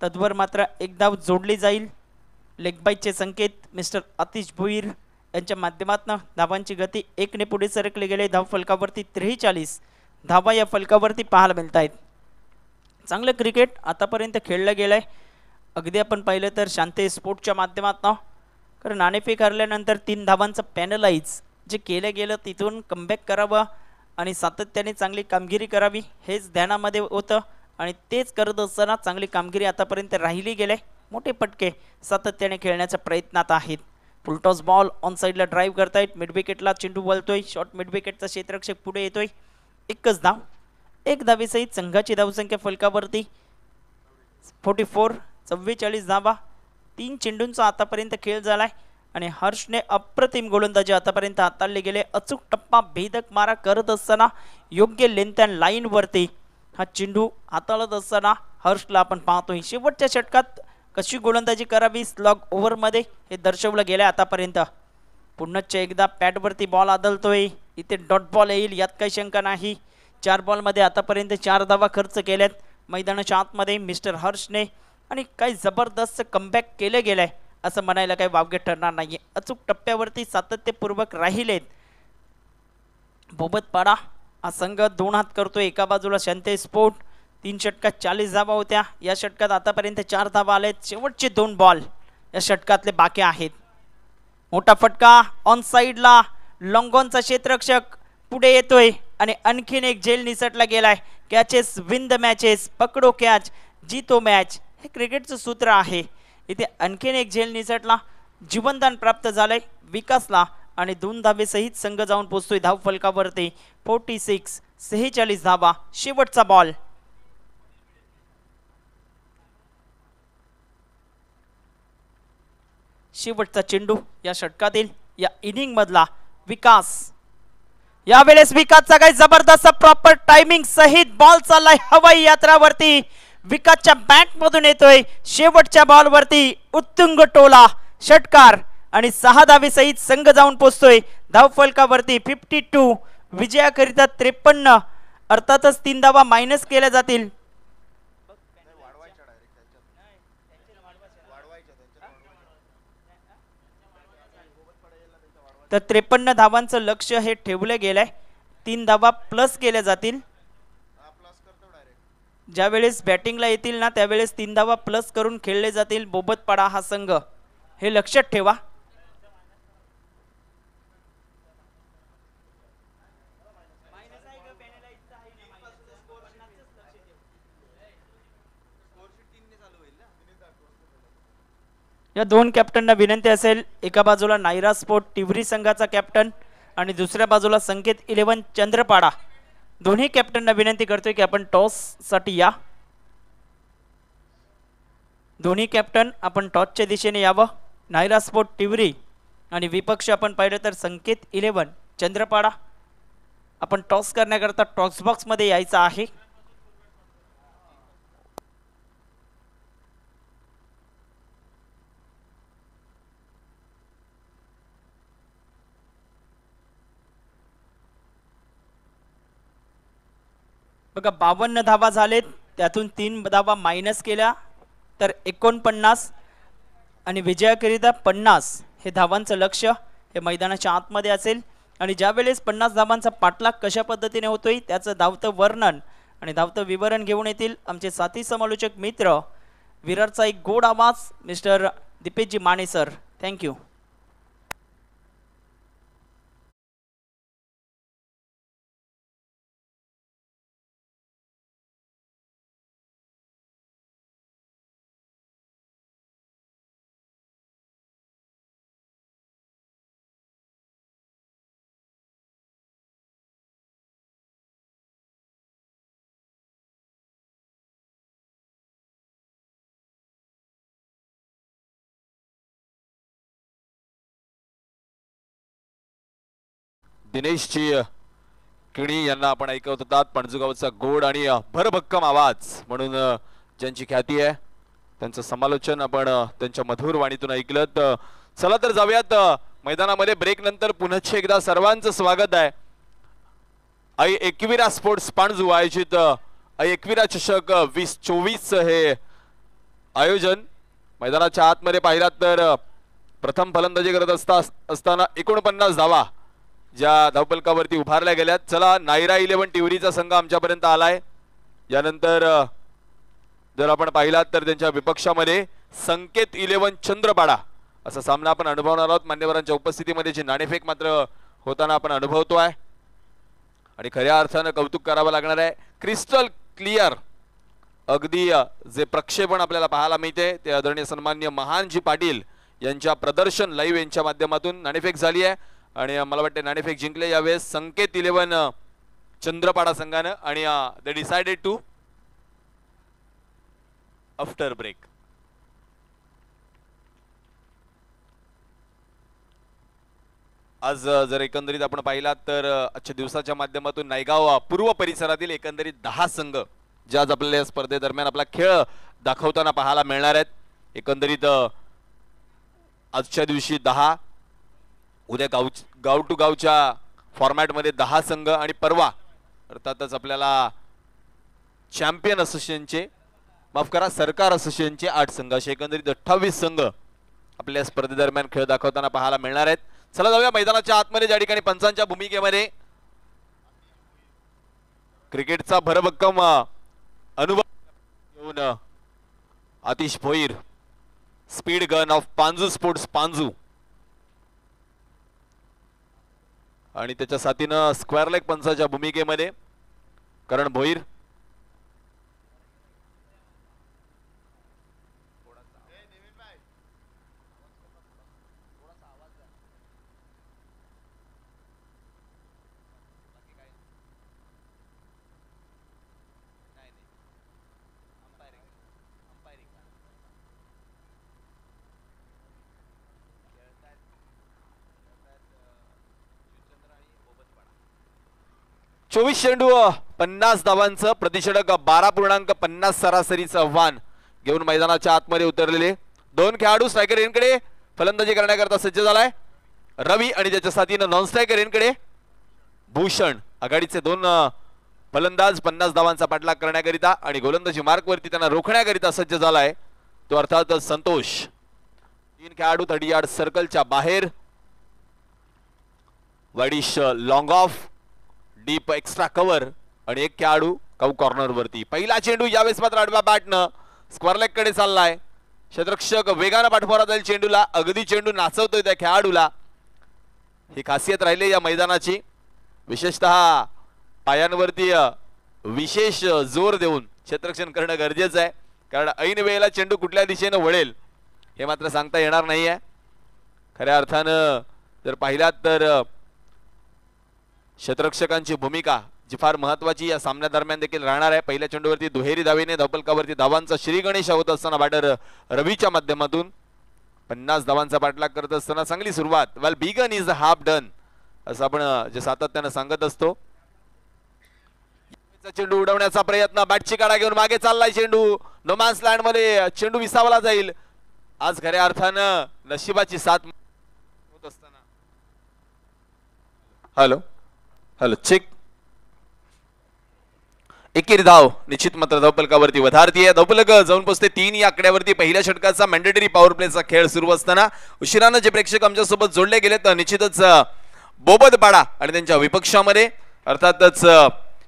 तद्वर मात्र एक धाव जोडली जाईल. लेगबाईचे संकेत मिस्टर आतिश भोईर यांच्या माध्यमातून धावांची गती 1 ने पुढे सरकले गेले. धाव फलकावरती 43 धावा या फलकावरती पाहायला मिळत आहेत. चांगलं क्रिकेट आतापर्यंत खेळलं गेलंय. अगदी आपण पाहिलं तर शांती स्पोर्टच्या माध्यमातून, कारण नाणेफेक हरल्यानंतर 3 धावांचं पॅनलाइज जे केलं गेलं तिथून कमबॅक करावं आणि सातत्याने चांगली कामगिरी करावी हेच ध्यानामध्ये होतं आणि तेच करत असताना चांगली कामगिरी आतापर्यंत राहिली गेले. मोठे फटके सातत्याने खेळण्याच्या प्रयत्नात आहेत. फुलटॉस बॉल ऑन साईडला ड्राईव्ह करतायत. मिड विकेटला चेंडू वळतोय. शॉर्ट मिड विकेटचा क्षेत्ररक्षक पुढे येतोय. एकच धाव. 1 धावेसहित संघाची धावसंख्या फलकावरती 44. 44 धावा. 3 चेंडूंचा आतापर्यंत खेळ झालाय आणि हर्षने अप्रतिम गोलंदाजी आतापर्यंत हाताळले गेले. अचूक टप्पा भेदक मारा करत असताना योग्य लेंथ अँड लाईन वरती हा चेंडू हाताळत असताना हर्षला आपण पाहतोय. शेवटच्या षटकात कशी गोलंदाजी करावी स्लॉग ओव्हरमध्ये हे दर्शवलं गेलं आतापर्यंत. पुन्हा एकदा पॅडवरती बॉल आदळतोय. इथे डॉट बॉल येईल यात काही शंका नाही. 4 बॉलमध्ये आतापर्यंत 4 धावा खर्च केल्यात मैदानाच्या आतमध्ये मिस्टर हर्षने आणि काही जबरदस्त कमबॅक केले गेलंय असं म्हणायला काही वावगे ठरणार नाहीये. अचूक टप्प्यावरती सातत्यपूर्वक राहिलेत. बोबतपाडा हा संघ 2 हात करतोय. एका बाजूला शांती स्पोर्ट. 3 षटकात 40 धावा होत्या. या षटकात आतापर्यंत 4 धावा आलेत. शेवटचे 2 बॉल या षटकातले बाकी आहेत. मोठा फटका ऑन साईडला. लॉंगॉनचा क्षेत्ररक्षक पुढे येतोय आणि आणखीन एक झेल निसटला गेलाय. Catches win the matches. पकडो कॅच जीतो मॅच हे क्रिकेटचं सूत्र आहे. इथे आणखीन एक झेल निसटला. जीवनदान प्राप्त झालंय विकासला आणि 2 धावेसहित संघ जाऊन पोहोचतोय धाव फलकावरती 46. 46 धावा. शेवटचा बॉल. शेवटचा चेंडू या षटकातील या इनिंग मधला. विकास यावेळेस विकासचा काही जबरदस्त प्रॉपर टायमिंग सहित बॉल चाललाय हवाई यात्रावरती. विकासच्या बॅट मधून येतोय. शेवटच्या बॉल वरती उत्तुंग टोला षटकार आणि 6 धावे सहित संघ जाऊन पोहोचतोय धाव फलकावरती 52. विजयाकरिता 53. अर्थातच 3 धावा मायनस केल्या जातील. तर 53 धावांचं लक्ष्य हे ठेवलं गेलंय. 3 धावा प्लस केल्या जातील. ज्यावेळेस बॅटिंगला येतील ना त्यावेळेस 3 धावा प्लस करून खेळले जातील बोबतपाडा हा संघ. हे लक्षात ठेवा. या 2 कॅप्टनना विनंती असेल. एका बाजूला नायरा स्पोर्ट टिवरी संघाचा कॅप्टन आणि दुसऱ्या बाजूला संकेत 11 चंद्रपाडा. दोन्ही कॅप्टनना विनंती करतोय की आपण टॉस साठी या. दोन्ही कॅप्टन आपण टॉसच्या दिशेने यावं. नायरा स्पोर्ट टिवरी आणि विपक्ष आपण पाहिलं तर संकेत 11 चंद्रपाडा. आपण टॉस करण्याकरता टॉस बॉक्स मध्ये यायचं आहे. बघा 52 धावा झालेत. त्यातून 3 धावा मायनस केल्या तर 49 आणि विजयाकरिता 50 हे धावांचं लक्ष्य हे मैदानाच्या आतमध्ये असेल. आणि ज्यावेळेस 50 धावांचा पाठलाग कशा पद्धतीने होतोय त्याचं धावतं वर्णन आणि धावतं विवरण घेऊन येतील आमचे साथी समालोचक मित्र. विरारचा एक गोड आवाज mister Deepeshji Mane sir. Thank you. दिनेशची किणी यांना आपण ऐकवत होतात. पणजूगावचा गोड आणि भरभक्कम आवाज म्हणून ज्यांची ख्याती आहे त्यांचं समालोचन आपण त्यांच्या मधुर वाणीतून ऐकलं. चला तर जाऊयात मैदानामध्ये. ब्रेक नंतर पुन्हा एकदा सर्वांचं स्वागत आहे. आई एकविरा स्पोर्ट्स पाणजू आयोजित आई एकविरा चषक 2024 हे आयोजन. मैदानाच्या आतमध्ये पाहिलात तर प्रथम फलंदाजी करत असताना 49 धावा ज्या धावफलकावरती उभारल्या गेल्यात. चला, नायरा 11 टिवरीचा संघ आमच्यापर्यंत आलाय. यानंतर जर आपण पाहिलात तर त्यांच्या विपक्षामध्ये संकेत 11 चंद्रपाडा असा सामना आपण अनुभवणार आहोत. मान्यवरांच्या उपस्थितीमध्ये जे नाणेफेक मात्र होताना आपण अनुभवतोय आणि खऱ्या अर्थानं कौतुक करावं लागणार आहे. क्रिस्टल क्लिअर अगदी जे प्रक्षेपण आपल्याला पाहायला मिळते ते आदरणीय सन्मान्य महानजी पाटील यांच्या प्रदर्शन लाईव्ह यांच्या माध्यमातून नाणेफेक झाली आहे आणि मला वाटते नाणेफेक जिंकले यावेळेस संकेत 11 चंद्रपाडा संघानं आणि they decided to after break. आज जर एकंदरीत आपण पाहिलात तर आजच्या दिवसाच्या माध्यमातून नायगाव पूर्व परिसरातील एकंदरीत 10 संघ जे आज आपल्याला या स्पर्धेदरम्यान आपला खेळ दाखवताना पाहायला मिळणार आहेत. एकंदरीत आजच्या दिवशी 10, उद्या गाव टू गावच्या फॉर्मॅटमध्ये 10 संघ आणि परवा अर्थातच आपल्याला चॅम्पियन असोसिएशनचे माफ करा सरकार असोसिएशनचे 8 संघ असे एकंदरीत 28 संघ आपल्या स्पर्धेदरम्यान खेळ दाखवताना पाहायला मिळणार आहेत. चला जाऊया मैदानाच्या आतमध्ये ज्या ठिकाणी पंचांच्या भूमिकेमध्ये क्रिकेटचा भरभक्कम अनुभव घेऊन Atish Bhoir speed gun of Panju sports Panju आणि त्याच्या साथीनं स्क्वेअर लेग पंचाच्या भूमिकेमध्ये करण भोईर. चोवीस चेंडू 50 धावांचं प्रतिषेधक 12.50 सरासरीचं आव्हान घेऊन मैदानाच्या आतमध्ये उतरलेले 2 खेळाडू स्ट्रायकर एंडकडे फलंदाजी करण्याकरता सज्ज झालाय. रवी आणि त्याच्या साथीनं नॉन स्ट्रायकर एंडकडे भूषण. आघाडीचे 2 फलंदाज 50 धावांचा पाठलाग करण्याकरिता आणि गोलंदाजी मार्कवरती त्यांना रोखण्याकरिता सज्ज झालाय तो अर्थात संतोष. 3 खेळाडू 30 यार्ड सर्कलच्या बाहेर. Widish long of deep extra cover आणि 1 खेळाडू काऊ कॉर्नर वरती. पहिला चेंडू यावेळेस मात्र आडव्या बॅटनं स्क्वेअर लेग कडे चाललाय. क्षेत्ररक्षक वेगानं पाठपुरावा जाईल चेंडूला. अगदी चेंडू नाचवतोय त्या खेळाडूला. ही खासियत राहिली या मैदानाची. विशेषतः पायांवरती विशेष जोर देऊन क्षेत्ररक्षण करणं गरजेचं आहे कारण ऐन वेळेला चेंडू कुठल्या दिशेनं वळेल हे मात्र सांगता येणार नाहीये. खऱ्या अर्थानं जर पाहिलात तर क्षेत्ररक्षकांची भूमिका जी फार महत्वाची या सामन्यादरम्यान देखील राहणार आहे. पहिल्या चेंडूवरती दुहेरी धावेने धावफलकावरती धावांचा श्री गणेश होत असताना बॅटर रवीच्या माध्यमातून 50 धावांचा पाठलाग करत असताना चांगली सुरुवात. Well begun is half done असं आपण जे सातत्यानं सांगत असतो. चेंडू उडवण्याचा प्रयत्न. बॅटची काढा घेऊन मागे चाललाय चेंडू. नोमॅन्स लँड मध्ये चेंडू विसावला जाईल. आज खऱ्या अर्थानं नशिबाची साथ होत असताना. Hello hello check. एकेरी धाव निश्चित मात्र धावफलकावरती वधारती आहे. धावफलक जाऊन पोहोचते 3 या आकड्यावरती. पहिल्या षटकाचा मॅन्डेटरी पॉवर प्लेचा खेळ सुरू असताना उशिरानं जे प्रेक्षक आमच्यासोबत जोडले गेले तर निश्चितच बोबदपाडा आणि त्यांच्या विपक्षामध्ये अर्थातच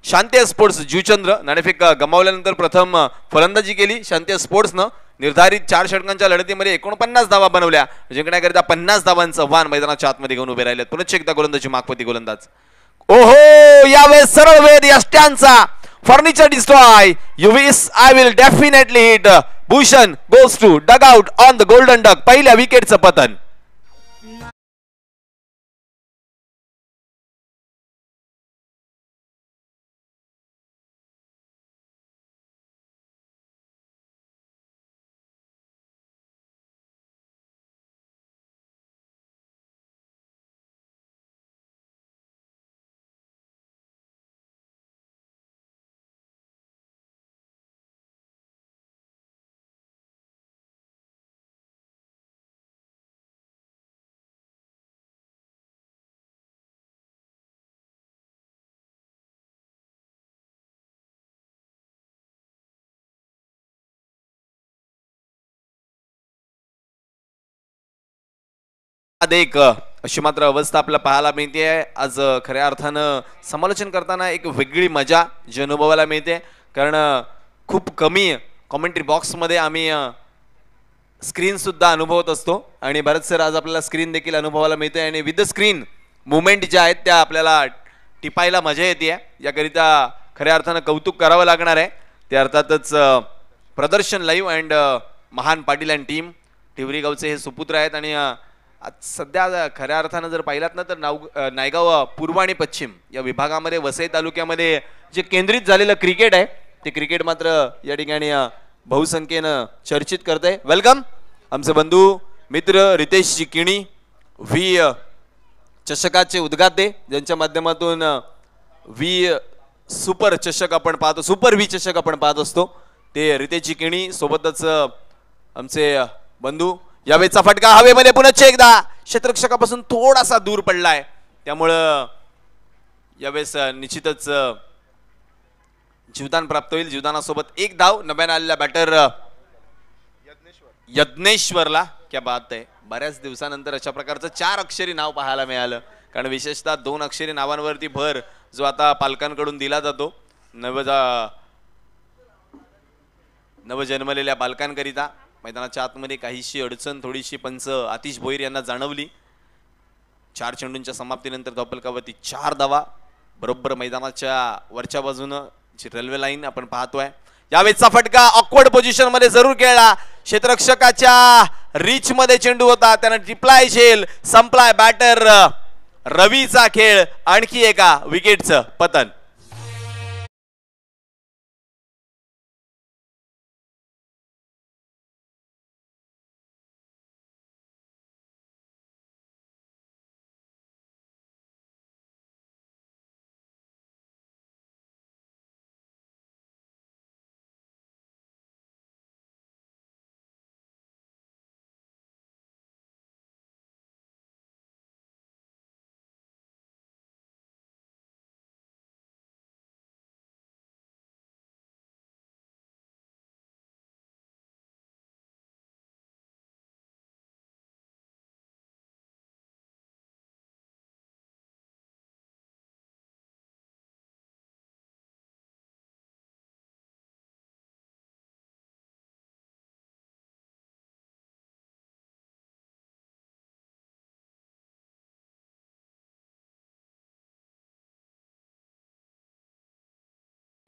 शांती स्पोर्ट्स जुचंद्र नाणेफेक गमावल्यानंतर प्रथम फलंदाजी केली. शांती स्पोर्ट्सनं निर्धारित 4 षटकांच्या लढतीमध्ये 49 धावा बनवल्या. जिंकण्याकरिता 50 धावांचं आव्हान मैदानाच्या आतमध्ये घेऊन उभे राहिले. पुन्हा एकदा गोलंदाजी मागपती गोलंदाज. ओहो यावेळेस सरळ वेध यष्ट्यांचा. Furniture destroy. You wish I will definitely hit. Bhushan goes to dugout on the golden duck. पहिल्या विकेटचं पतन. 1 अशी मात्र अवस्था आपल्याला पाहायला मिळते. आज खऱ्या अर्थानं समालोचन करताना एक वेगळी मजा जी अनुभवायला मिळते, कारण खूप कमी कॉमेंट्री बॉक्समध्ये आम्ही स्क्रीन सुद्धा अनुभवत असतो आणि बरेच सर आज आपल्याला स्क्रीन देखील अनुभवायला मिळते आणि विथ द स्क्रीन मुवमेंट ज्या आहेत त्या आपल्याला टिपायला मजा येते. याकरिता खऱ्या अर्थानं कौतुक करावं लागणार आहे. ते अर्थातच प्रदर्शन लाईव्ह अँड महान पाटील अँड टीम टिवरी गावचे हे सुपुत्र आहेत आणि आज सध्या खऱ्या अर्थानं जर पाहिलात ना तर नायगाव पूर्व आणि पश्चिम या विभागामध्ये वसई तालुक्यामध्ये जे केंद्रित झालेलं क्रिकेट आहे ते क्रिकेट मात्र या ठिकाणी बहुसंख्येनं चर्चित करतंय. वेलकम आमचे बंधू मित्र रितेश जी किणी व्ही चषकाचे उद्गाते, ज्यांच्या माध्यमातून व्ही सुपर चषक आपण पाहतो, सुपर व्ही चषक आपण पाहत असतो. ते रितेश जी किणी सोबतच आमचे बंधू. यावेळेचा फटका हवेमध्ये पुन्हा एकदा क्षेत्ररक्षकापासून थोडासा दूर पडलाय, त्यामुळं यावेळेस निश्चितच जीवदान प्राप्त होईल. जीवदानासोबत एक धाव नव्याने आलेला बॅटर यज्ञेश्वरला. क्या बात आहे, बऱ्याच दिवसानंतर अशा प्रकारचं 4 अक्षरी नाव पाहायला मिळालं, कारण विशेषतः 2 अक्षरी नावांवरती भर जो आता पालकांकडून दिला जातो नवजन्मलेल्या बालकांकरिता. मैदानाच्या आतमध्ये काहीशी अडचण थोडीशी पंच आतिश भोईर यांना जाणवली. 4 चेंडूंच्या समाप्तीनंतर धावफलकावरती 4 धावा. बरोबर मैदानाच्या वरच्या बाजूनं जी रेल्वे लाईन आपण पाहतोय. यावेळेचा फटका ऑकवर्ड पोझिशन मध्ये जरूर खेळला, क्षेत्ररक्षकाच्या रीच मध्ये चेंडू होता, त्यानं टिपलाय झेल, संपलाय बॅटर रवीचा खेळ. आणखी एका विकेटचं पतन.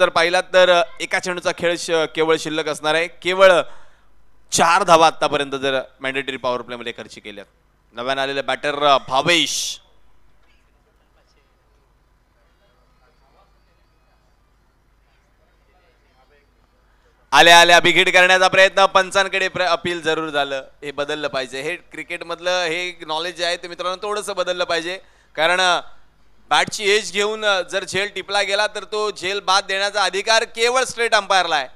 जर पाहिलात तर एका चेंडूचा खेळ केवळ शिल्लक असणार आहे. केवळ 4 धावा आतापर्यंत जर मॅन्डेटरी पॉवर प्ले मध्ये खर्च केल्यात. नव्याने आलेले बॅटर भावेश. आल्या आल्या बिघिड करण्याचा प्रयत्न, पंचांकडे अपील जरूर झालं. हे बदललं पाहिजे. हे क्रिकेट मधलं हे नॉलेज आहे ते मित्रांनो थोडंसं बदललं पाहिजे, कारण बॅटची एज घेऊन जर झेल टिपला गेला तर तो झेल बाद देण्याचा अधिकार केवळ स्ट्रेट अंपायरला आहे.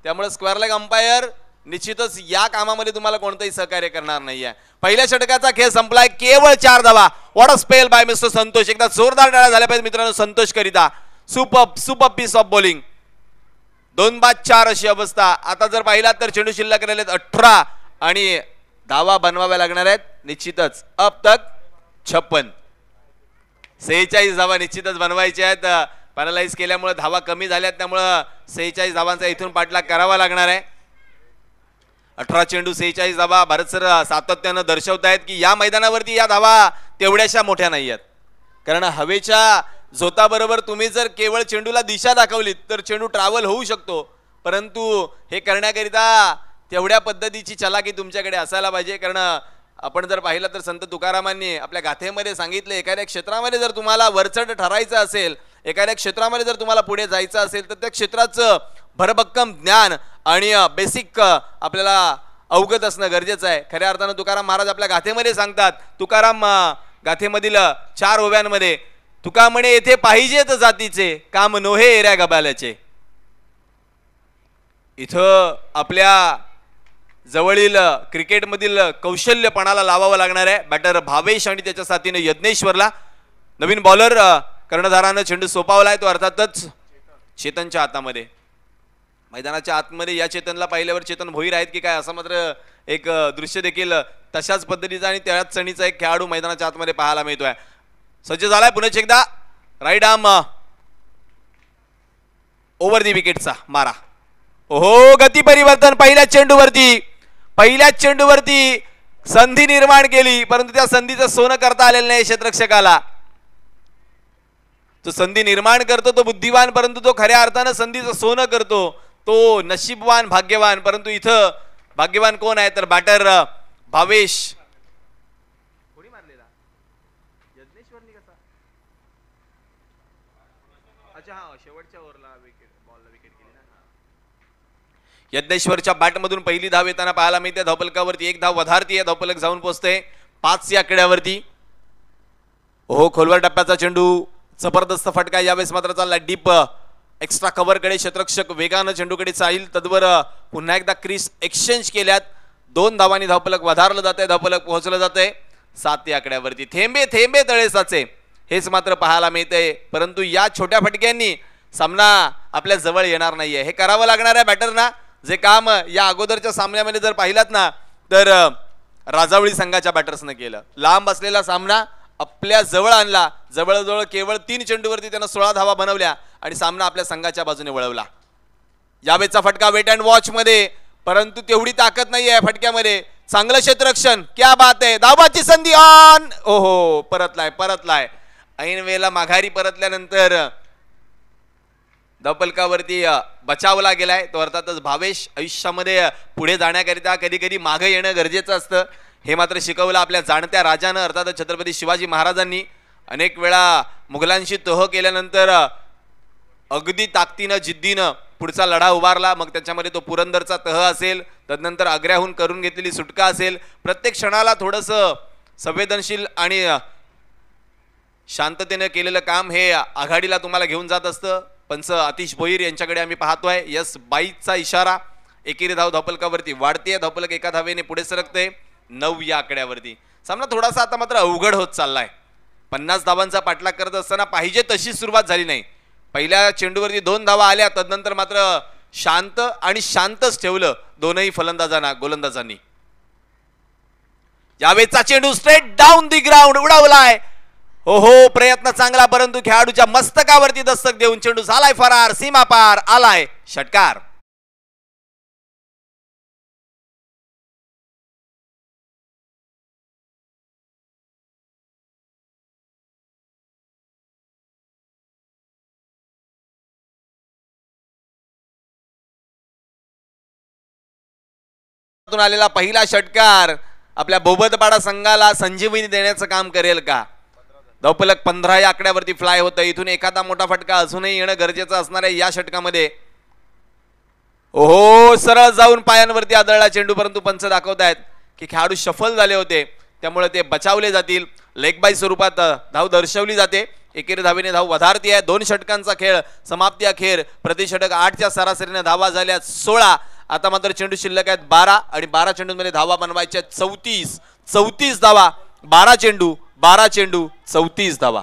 त्यामुळे स्क्वेअर लेग अंपायर निश्चितच या कामामध्ये तुम्हाला कोणतेही सहकार्य करणार नाहीये. पहिल्या षटकाचा खेळ संपलाय, केवळ 4 धावा. What a spell bye mister Santosh. एकदा जोरदार टाळ्या झाल्या पाहिजे मित्रांनो संतोष करिता. Super piece of bowling. 2-4 अशी अवस्था. आता जर पाहिलात तर चेंडू शिल्लक राहिलेत 18 आणि धावा बनवाव्या लागणार आहेत निश्चितच. अब तक 56. 46 धावा निश्चितच बनवायच्या आहेत. पॅनलाइज केल्यामुळे धावा कमी झाल्यात, त्यामुळे 46 धावांचा इथून पाठलाग करावा लागणार आहे. 18 चेंडू 46 धावा. भारत सर सातत्यानं दर्शवतायत की या मैदानावरती या धावा तेवढ्याशा मोठ्या नाही आहेत, कारण हवेच्या झोताबरोबर तुम्ही जर केवळ चेंडूला दिशा दाखवलीत तर चेंडू ट्रॅव्हल होऊ शकतो, परंतु हे करण्याकरिता तेवढ्या पद्धतीची चलाकी तुमच्याकडे असायला पाहिजे. कारण आपण जर पाहिलं तर संत तुकारामांनी आपल्या गाथेमध्ये सांगितले, एखाद्या क्षेत्रामध्ये जर तुम्हाला वरचढ ठरायचं असेल, एखाद्या क्षेत्रामध्ये जर तुम्हाला पुढे जायचं असेल तर त्या क्षेत्राचं भरभक्कम ज्ञान आणि बेसिक आपल्याला अवगत असणं गरजेचं आहे. खऱ्या अर्थानं तुकाराम महाराज आपल्या गाथेमध्ये सांगतात, तुकाराम गाथेमधील 4 ओव्यांमध्ये, तुका म्हणे येथे पाहिजेत जातीचे, काम नोहे एऱ्या गबाल्याचे. इथं आपल्या जवळील क्रिकेटमधील कौशल्यपणाला लावावं लागणार आहे. बॅटर भावेश आणि त्याच्या साथीने यज्ञेश्वरला. नवीन बॉलर कर्णधारानं चेंडू सोपावलाय, तो अर्थातच चेतनच्या हातामध्ये. मैदानाच्या आतमध्ये या चेतनला पाहिल्यावर चेतन भोईर आहेत की काय असं मात्र एक दृश्य देखील तशाच पद्धतीचा आणि त्याच चणीचा एक खेळाडू मैदानाच्या आतमध्ये पाहायला मिळतोय. सज्ज झालाय पुन्हा एकदा राईट आर्म ओव्हर दी विकेटचा मारा. ओहो गती परिवर्तन पहिल्याच चेंडूवरती संधी निर्माण केली परंतु त्या संधीचं सोनं करता आलेलं नाही क्षेत्ररक्षकाला. तो संधी निर्माण करतो तो बुद्धिवान परंतु तो खऱ्या अर्थानं संधीचं सोनं करतो तो नशीबवान भाग्यवान. परंतु इथं भाग्यवान कोण आहे तर बॅटर भावेश. कोणी मारलेला यज्ञेश्वरनी कसा अच्छा हा शेवटच्या ओव्हरला बॉलला विकेट केली ना. यज्ञेश्वरच्या बॅटमधून पहिली धाव येताना पाहायला मिळते. धावफलकावरती एक धाव वधारती आहे. धावफलक जाऊन पोहोचते 5 या आकड्यावरती. हो खोलवर टप्प्याचा चेंडू जबरदस्त फटका यावेळेस मात्र चालला डीप एक्स्ट्रा कव्हरकडे. क्षेत्ररक्षक वेगानं चेंडूकडे चाईल तद्वर पुन्हा एकदा क्रिस एक्सचेंज केल्यात. 2 धावांनी धावफलक वधारलं जाते. धावफलक पोहोचलं जाते 7 या आकड्यावरती. थेंबे थेंबे तळे साचे हेच मात्र पाहायला मिळते. परंतु या छोट्या फटक्यांनी सामना आपल्या जवळ येणार नाहीये. हे करावं लागणार आहे बॅटरना जे काम या अगोदरच्या सामन्यामध्ये जर पाहिलात ना तर राजावळी संघाच्या बॅटर्सनं केलं. लांब असलेला सामना आपल्या जवळ आणला. जवळजवळ केवळ 3 चेंडूवरती त्यानं 16 धावा बनवल्या आणि सामना आपल्या संघाच्या बाजूने वळवला. यावेळेचा फटका वेट अँड वॉच मध्ये परंतु तेवढी ताकद नाही आहे फटक्यामध्ये. चांगलं क्षेत्ररक्षण क्या बात आहे. धावाची संधी ऑन. ओहो परतलाय ऐन वेळेला माघारी परतल्यानंतर धावफलकावरती बचावला गेलाय. तो अर्थातच भावेश आयुष्यामध्ये पुढे जाण्याकरिता कधी कधी मागे येणं गरजेचं असतं हे मात्र शिकवलं आपल्या जाणत्या राजानं अर्थातच छत्रपती शिवाजी महाराजांनी. अनेक वेळा मुघलांशी तह केल्यानंतर अगदी ताकदीनं जिद्दीनं पुढचा लढा उभारला. मग त्याच्यामध्ये तो पुरंदरचा तह असेल तदनंतर आग्र्याहून करून घेतलेली सुटका असेल. प्रत्येक क्षणाला थोडंसं संवेदनशील आणि शांततेने केलेलं काम हे आघाडीला तुम्हाला घेऊन जात असतं. पंच आतिश भोईर यांच्याकडे आम्ही पाहतोय. यस 22चा इशारा. एकेरी धाव धावफलकावरती वाढते. धावफलक एका धावेने पुढे सरकते 9 या आकड्यावरती. सामना थोडासा आता मात्र अवघड होत चाललाय. 50 धावांचा पाठलाग करत असताना पाहिजे तशी सुरुवात झाली नाही. पहिल्या चेंडूवरती 2 धावा आल्या तदनंतर मात्र शांत आणि शांतच ठेवलं दोनही फलंदाजांना गोलंदाजांनी. यावेळेचा चेंडू स्ट्रेट डाऊन दी ग्राउंड उडवलाय. हो प्रयत्न चांगला परंतु खेळाडूच्या मस्तकावरती दस्तक देऊन चेंडू झालाय फरार. सीमा पार आलाय षटकार. आलेला पहिला षटकार आपल्या बोबतपाडा संघाला संजीवनी देण्याचं काम करेल का. धावफलक 15 या आकड्यावरती फ्लाय होतं. इथून एखादा मोठा फटका अजूनही येणं गरजेचं असणार आहे या षटकामध्ये. ओहो सरळ जाऊन पायांवरती आदळला चेंडू परंतु पंच दाखवतायत की खेळाडू सफल झाले होते त्यामुळे ते बचावले जातील. लेग बाय स्वरूपात धाव दर्शवली जाते. एकेरी धावेने धाव वधारती आहे. 2 षटकांचा खेळ समाप्ती अखेर प्रति षटक 8च्या सरासरीने धावा झाल्या 16. आता मात्र चेंडू शिल्लक आहेत 12 आणि 12 चेंडूंमध्ये धावा बनवायच्या 34 धावा. 12 चेंडू 34 धावा.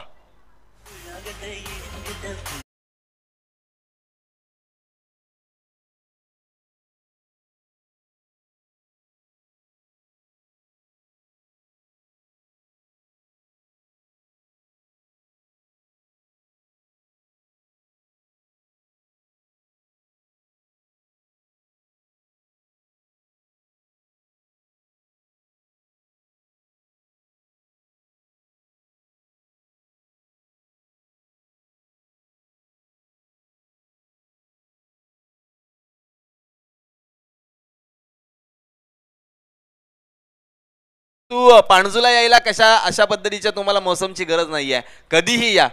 तू पाणजूला यायला अशा पद्धतीच्या तुम्हाला मौसमची गरज नाही आहे. कधीही या.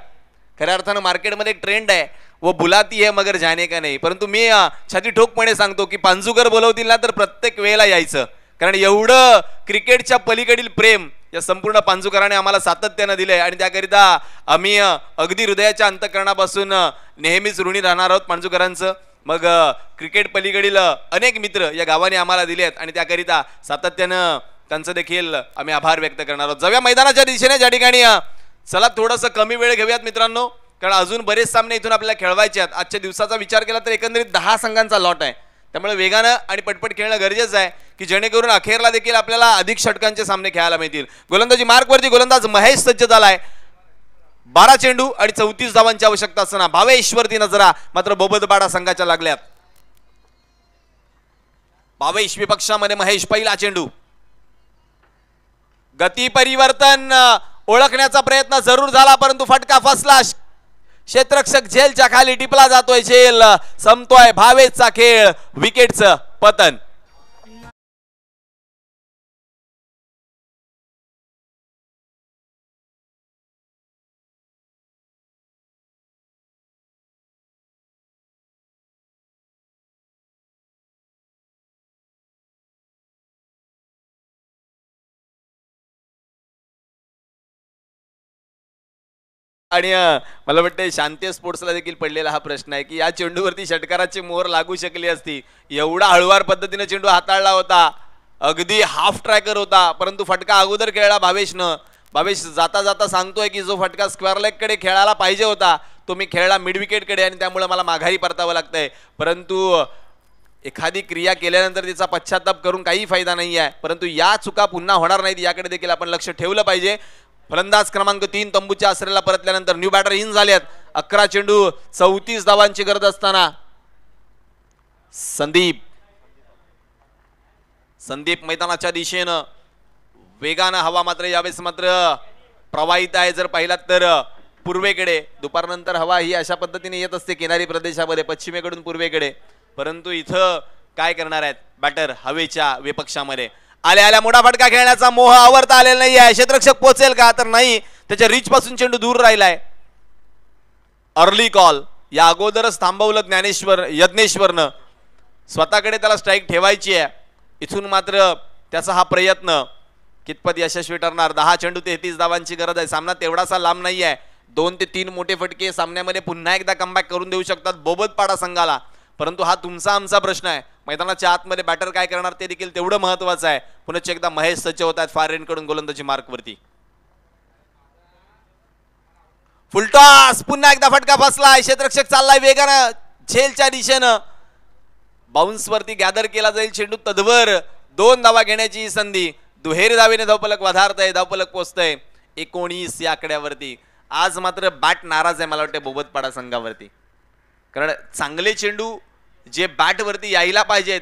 खऱ्या अर्थानं मार्केटमध्ये एक ट्रेंड आहे वो बुलाती है मगर जाने का नाही. परंतु मी छाती ठोकपणे सांगतो की पांजूकर बोलवतील ना तर प्रत्येक वेळेला यायचं. कारण एवढं क्रिकेटच्या पलीकडील प्रेम या संपूर्ण पांजूकराने आम्हाला सातत्यानं दिलंय आणि त्याकरिता आम्ही अगदी हृदयाच्या अंतःकरणापासून नेहमीच ऋणी राहणार आहोत पांजूकरांचं. मग क्रिकेट पलीकडील अनेक मित्र या गावाने आम्हाला दिले आहेत आणि त्याकरिता सातत्यानं त्यांचं देखील आम्ही आभार व्यक्त करणार आहोत. जाऊया मैदानाच्या दिशेने ज्या ठिकाणी चला थोडंसं कमी वेळ घेऊयात मित्रांनो कारण अजून बरेच सामने इथून आपल्याला खेळवायचे आहेत. आजच्या दिवसाचा विचार केला तर एकंदरीत 10 संघांचा लॉट आहे. त्यामुळे वेगानं आणि पटपट खेळणं गरजेचं आहे की जेणेकरून अखेरला देखील आपल्याला अधिक षटकांचे सामने खेळायला मिळतील. गोलंदाजी मार्कवरती गोलंदाज महेश सज्ज झालाय. 12 चेंडू आणि 34 धावांची आवश्यकता असताना भावेशवरती नजरा मात्र बोबदपाडा संघाच्या लागल्यात. भावेश विपक्षामध्ये महेश पहिला चेंडू. गती परिवर्तन ओळखण्याचा प्रयत्न जरूर झाला परंतु फटका फसला. क्षेत्ररक्षक झेलच्या खाली टिपला जातोय. झेल संपतोय. भावेशचा खेळ. विकेटचं पतन. आणि मला वाटतं शांती स्पोर्ट्सला देखील पडलेला हा प्रश्न आहे की या चेंडूवरती षटकाराची मोहर लागू शकली असती. एवढा हळुवार पद्धतीने चेंडू हाताळला होता. अगदी हाफ ट्रॅकर होता परंतु फटका अगोदर खेळला भावेशनं. भावेश जाता जाता सांगतोय की जो फटका स्क्वेअर लेग कडे खेळायला पाहिजे होता तो मी खेळला मिड विकेट कडे आणि त्यामुळे मला माघारी परतावं लागतंय. परंतु एखादी क्रिया केल्यानंतर तिचा पश्चाताप करून काही फायदा नाही आहे. परंतु या चुका पुन्हा होणार नाहीत याकडे देखील आपण लक्ष ठेवलं पाहिजे. फलंदाज क्रमांक 3 तंबूच्या आसऱ्याला परतल्यानंतर न्यू बॅटर इन झालेत. 11 चेंडू 34 धावांची गरज असताना संदीप मैदानाच्या दिशेनं वेगानं हवा मात्र यावेळेस मात्र प्रवाहित आहे. जर पाहिलात तर पूर्वेकडे दुपारनंतर हवा ही अशा पद्धतीने येत असते किनारी प्रदेशामध्ये पश्चिमेकडून पूर्वेकडे. परंतु इथं काय करणार आहेत बॅटर हवेच्या विपक्षामध्ये. आल्या मोठा फटका खेळण्याचा मोह आवरता आलेला नाही आहे. क्षेत्ररक्षक पोहोचेल का तर नाही. त्याच्या रीच पासून चेंडू दूर राहिलाय. Early call. या अगोदरच थांबवलं यज्ञेश्वरनं. स्वतःकडे त्याला स्ट्राईक ठेवायची आहे. इथून मात्र त्याचा हा प्रयत्न कितपत यशस्वी ठरणार. 10 चेंडू 33 धावांची गरज आहे. सामना तेवढासा लांब नाही आहे. 2 ते 3 मोठे फटके सामन्यामध्ये पुन्हा एकदा कमबॅक करून देऊ शकतात बोबदपाडा संघाला. परंतु हा तुमचा आमचा प्रश्न आहे. मैदानाच्या आतमध्ये बॅटर काय करणार ते देखील तेवढं महत्वाचं आहे. पुन्हा एकदा महेश सज्ज होत आहेत फार रेनकडून गोलंदाजी मार्कवरती. फुलटॉस. पुन्हा एकदा फटका फसलाय. क्षेत्ररक्षक चाललाय वेगानं झेलच्या दिशेनं. बाउन्स वरती गॅदर केला जाईल चेंडू. तदवर 2 धावा घेण्याची संधी. दुहेरी धावेने धावफलक वधारतय. धावफलक पोहोचतय 19 या आकड्यावरती. आज मात्र बॅट नाराज आहे मला वाटतं बोबदपाडा संघावरती. कारण चांगले चेंडू जे बॅट वरती यायला पाहिजेत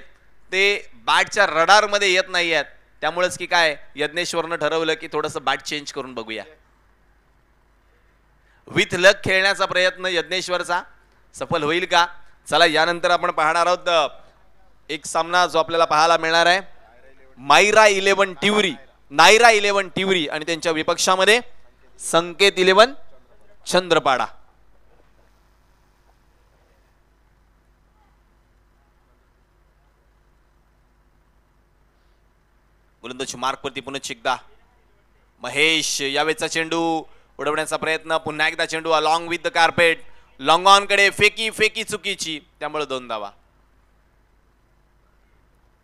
ते बॅटच्या रडार मध्ये येत नाही आहेत. त्यामुळेच की काय यज्ञेश्वरनं ठरवलं की थोडंसं बॅट चेंज करून बघूया. विथ लक खेळण्याचा प्रयत्न यज्ञेश्वरचा सफल होईल का. चला यानंतर आपण पाहणार आहोत एक सामना जो आपल्याला पाहायला मिळणार आहे. नायरा 11 टिवरी आणि त्यांच्या विपक्षामध्ये संकेत 11 चंद्रपाडा. गोलंदाजी मार्कवरती पुन्हा एकदा महेश. यावेळेचा चेंडू उडवण्याचा प्रयत्न. पुन्हा एकदा चेंडू along with the carpet. Long on कडे फेकी चुकीची. त्यामुळे 2 धावा.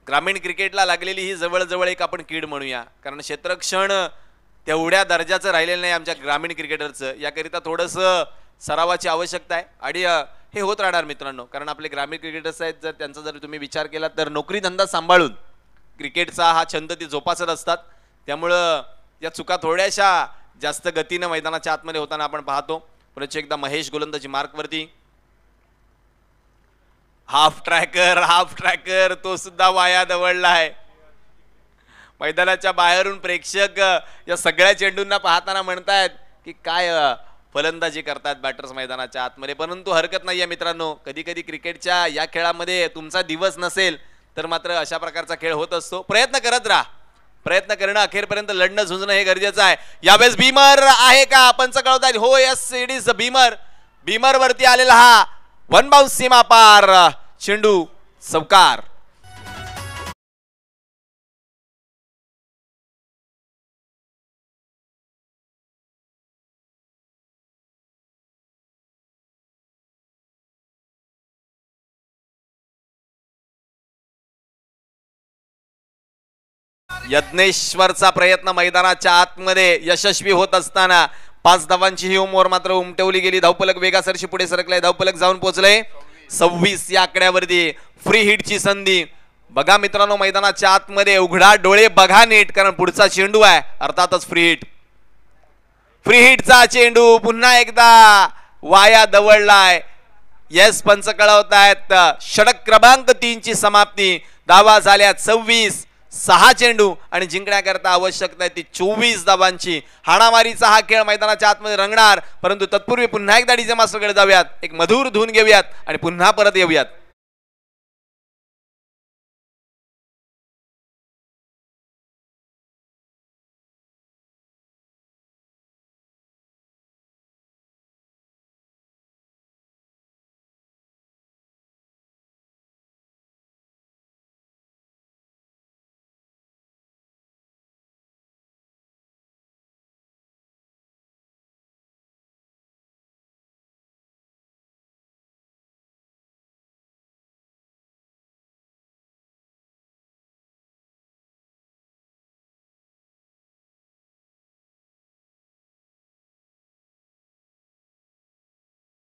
ग्रामीण क्रिकेटला लागलेली ही जवळजवळ एक आपण कीड म्हणूया. कारण क्षेत्ररक्षण तेवढ्या दर्जाचं राहिलेलं नाही आमच्या ग्रामीण क्रिकेटरचं. याकरिता थोडंसं सरावाची आवश्यकता आहे आणि हे होत राहणार मित्रांनो. कारण आपले ग्रामीण क्रिकेटर्स आहेत जर त्यांचा जर तुम्ही विचार केला तर नोकरी धंदा सांभाळून क्रिकेटचा हा छंद ते जोपासत असतात. त्यामुळं या चुका थोड्याशा जास्त गतीनं मैदानाच्या आतमध्ये होताना आपण पाहतो. पुन्हा एकदा महेश गोलंदाजी मार्कवरती. हाफ ट्रॅकर तो सुद्धा वाया दवडला आहे. मैदानाच्या बाहेरून प्रेक्षक या सगळ्या चेंडूंना पाहताना म्हणतायत की काय फलंदाजी करतात बॅटर्स मैदानाच्या आतमध्ये. परंतु हरकत नाहीये मित्रांनो. कधी कधी क्रिकेटच्या या खेळामध्ये तुमचा दिवस नसेल तर मात्र अशा प्रकारचा खेळ होत असतो. प्रयत्न करत राहा. प्रयत्न करणं अखेरपर्यंत लढणं झुंजणं हे गरजेचं आहे. यावेळेस भीमर आहे का पंच कळवतायत. हो यस इट इज भीमर वरती आलेला हा 1 बाउन्स सीमा पार. चेंडू चौकार. यज्ञेश्वरचा प्रयत्न मैदानाच्या आतमध्ये यशस्वी होत असताना 5 धावांची ही ओव्हर मात्र उमटवली गेली. धावफलक वेगासरशी पुढे सरकलाय. धावफलक जाऊन पोहोचले 26 या आकड्यावरती फ्री हिटची संधी. बघा मित्रांनो, मैदानाच्या आतमध्ये उघडा डोळे बघा नीट, कारण पुढचा चेंडू आहे, अर्थातच फ्री हिट. फ्री हिटचा चेंडू पुन्हा एकदा वाया दवडलाय. येस, पंच कळवतायत षटक क्रमांक 3 ची समाप्ती. धावा झाल्या 26. 6 चेंडू आणि जिंकण्याकरता आवश्यकता आहे ती 24 धावांची. हाणामारीचा हा खेळ मैदानाच्या आतमध्ये रंगणार, परंतु तत्पूर्वी पुन्हा एकदा डीजे मास्टरकडे जाऊयात, एक मधुर धून घेऊयात आणि पुन्हा परत येऊयात.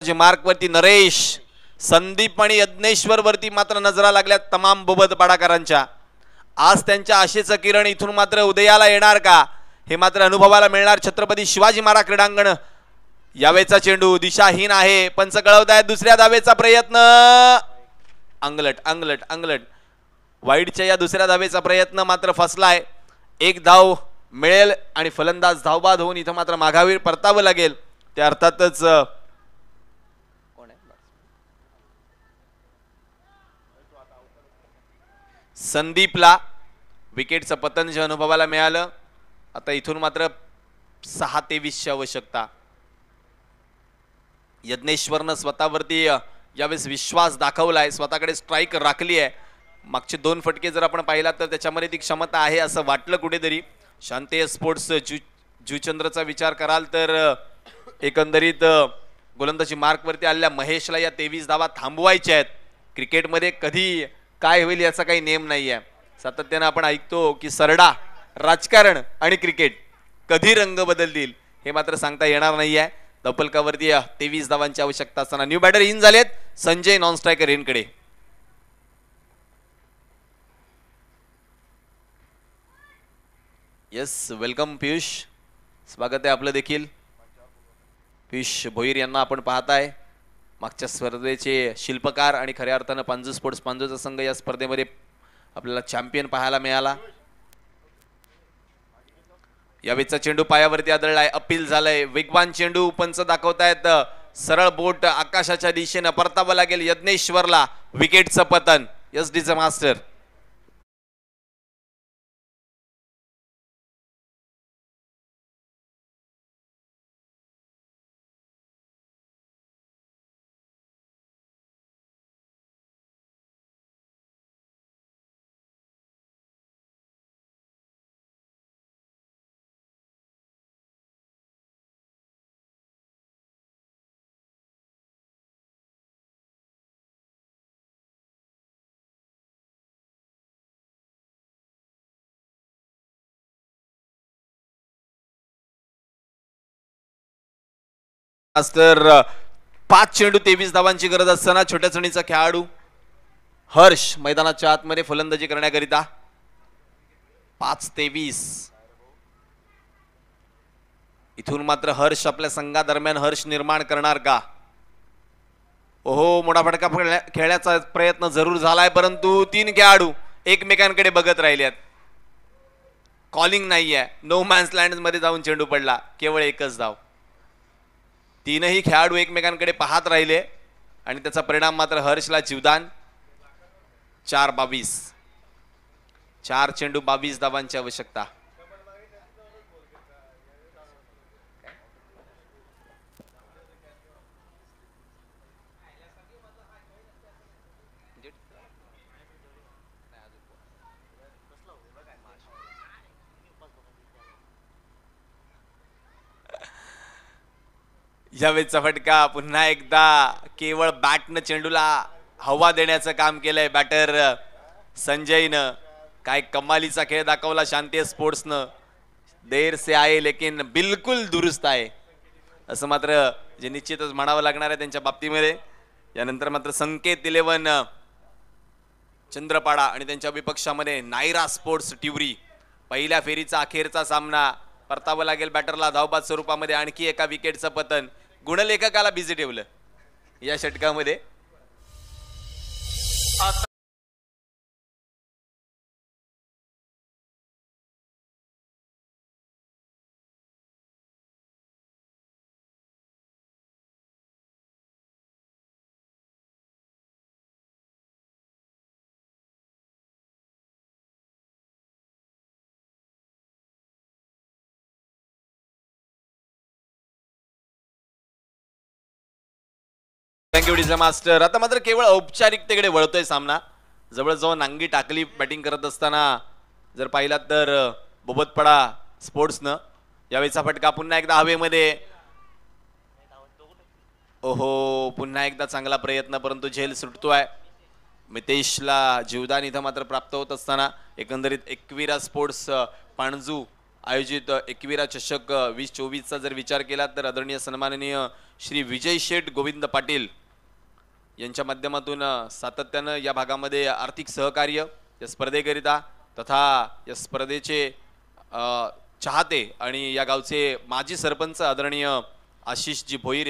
मार्क वरती नरेश, संदीप आणि यज्ञेश्वर वरती मात्र नजरा लागल्या तमाम बोबत पाडाकरांच्या. आज त्यांच्या आशेचं किरण इथून मात्र उदयाला येणार का, हे मात्र अनुभवाला मिळणार. छत्रपती शिवाजी महाराज क्रीडांगण. यावेळचा चेंडू दिशाहीन आहे. पंच कळवतायत दुसऱ्या धावेचा प्रयत्न. अंगलट अंगलट अंगलट. वाईडच्या या दुसऱ्या धावेचा प्रयत्न मात्र फसलाय. एक धाव मिळेल आणि फलंदाज धावबाद होऊन इथं मात्र माघावी परतावं लागेल. ते अर्थातच संदीपला विकेटचं पतन जे अनुभवाला मिळालं. आता इथून मात्र 6-23 ची आवश्यकता. यज्ञेश्वरनं स्वतःवरती यावेळेस विश्वास दाखवलाय, स्वतःकडे स्ट्राईक राखली आहे. मागचे 2 फटके जर आपण पाहिला तर त्याच्यामध्ये ती क्षमता आहे असं वाटलं कुठेतरी. शांती स्पोर्ट्स जुचंद्रचा विचार कराल तर एकंदरीत गोलंदाजी मार्कवरती आलेल्या महेशला या 23 धावा थांबवायच्या आहेत. क्रिकेटमध्ये कधी काय होईल याचा काही नेम नाही आहे. सातत्यानं आपण ऐकतो की सरडा, राजकारण आणि क्रिकेट कधी रंग बदलतील हे मात्र सांगता येणार नाही आहे. धपलकावरती 23 धावांची आवश्यकता असताना न्यू बॅटर इन झालेत. संजय नॉन स्ट्रायकर इनकडे. येस, वेलकम पियुष, स्वागत आहे आपलं देखील. पियुष भोईर यांना आपण पाहताय, मागच्या स्पर्धेचे शिल्पकार आणि खऱ्या अर्थानं पांजू स्पोर्ट्स पांजूचा संघ या स्पर्धेमध्ये आपल्याला चॅम्पियन पाहायला मिळाला. यावेळचा चेंडू पायावरती आदळलाय, अपील झालंय. वेगवान चेंडू पंच दाखवतायत. सरळ बोट आकाशाच्या दिशेनं परतावं लागेल यज्ञेश्वरला. विकेटचं पतन. Yes DJ master. तर 5 चेंडू 23 धावांची गरज असताना छोट्या चणीचा खेळाडू हर्ष मैदानाच्या आतमध्ये फलंदाजी करण्याकरिता. 5-23. इथून मात्र हर्ष आपल्या संघादरम्यान हर्ष निर्माण करणार का. ओहो, मोठा फटका खेळण्याचा प्रयत्न जरूर झालाय, परंतु 3 खेळाडू एकमेकांकडे बघत राहिलेत. कॉलिंग नाहीये. नो मॅन्स लँड मध्ये जाऊन चेंडू पडला. केवळ एकच धाव. 3ही खेळाडू एकमेकांकडे पाहत राहिले आणि त्याचा परिणाम मात्र हर्षला जीवदान. 4-22. 4 चेंडू 22 धावांची आवश्यकता. यावेळचा फटका पुन्हा एकदा केवळ बॅटनं चेंडूला हवा देण्याचं काम केलंय बॅटर संजयनं. काय कमालीचा खेळ दाखवला शांती स्पोर्ट्सनं. देर से आए लेकिन बिलकुल दुरुस्त आहे असं मात्र जे निश्चितच म्हणावं लागणार आहे त्यांच्या बाबतीमध्ये. यानंतर मात्र संकेत 11 चंद्रपाडा आणि त्यांच्या विपक्षामध्ये नायरा स्पोर्ट्स टिवरी. पहिल्या फेरीचा अखेरचा सामना परतावं लागेल बॅटरला धावबाद स्वरूपामध्ये. आणखी एका विकेटचं पतन, गुणलेखकाला बिझी ठेवलं या षटकामध्ये. Thank you DJ master. आता मात्र केवळ औपचारिकतेकडे वळतोय सामना. जवळजवळ नांगी टाकली बॅटिंग करत असताना जर पाहिलात तर बोबतपडा स्पोर्ट्सनं. यावेळीचा फटका पुन्हा एकदा हवेमध्ये. ओहो, पुन्हा एकदा चांगला प्रयत्न, परंतु झेल सुटतोय. मितेशला जीवदान इथं मात्र प्राप्त होत असताना एकंदरीत एकविरा स्पोर्ट्स पाणजू आयोजित एकविरा चषक 2024चा जर विचार केला तर आदरणीय सन्माननीय श्री विजय शेठ गोविंद पाटील यांच्या माध्यमातून सातत्यानं या भागामध्ये आर्थिक सहकार्य या स्पर्धेकरिता तथा या स्पर्धेचे चाहते आणि या गावचे माजी सरपंच आदरणीय आशिषजी भोईर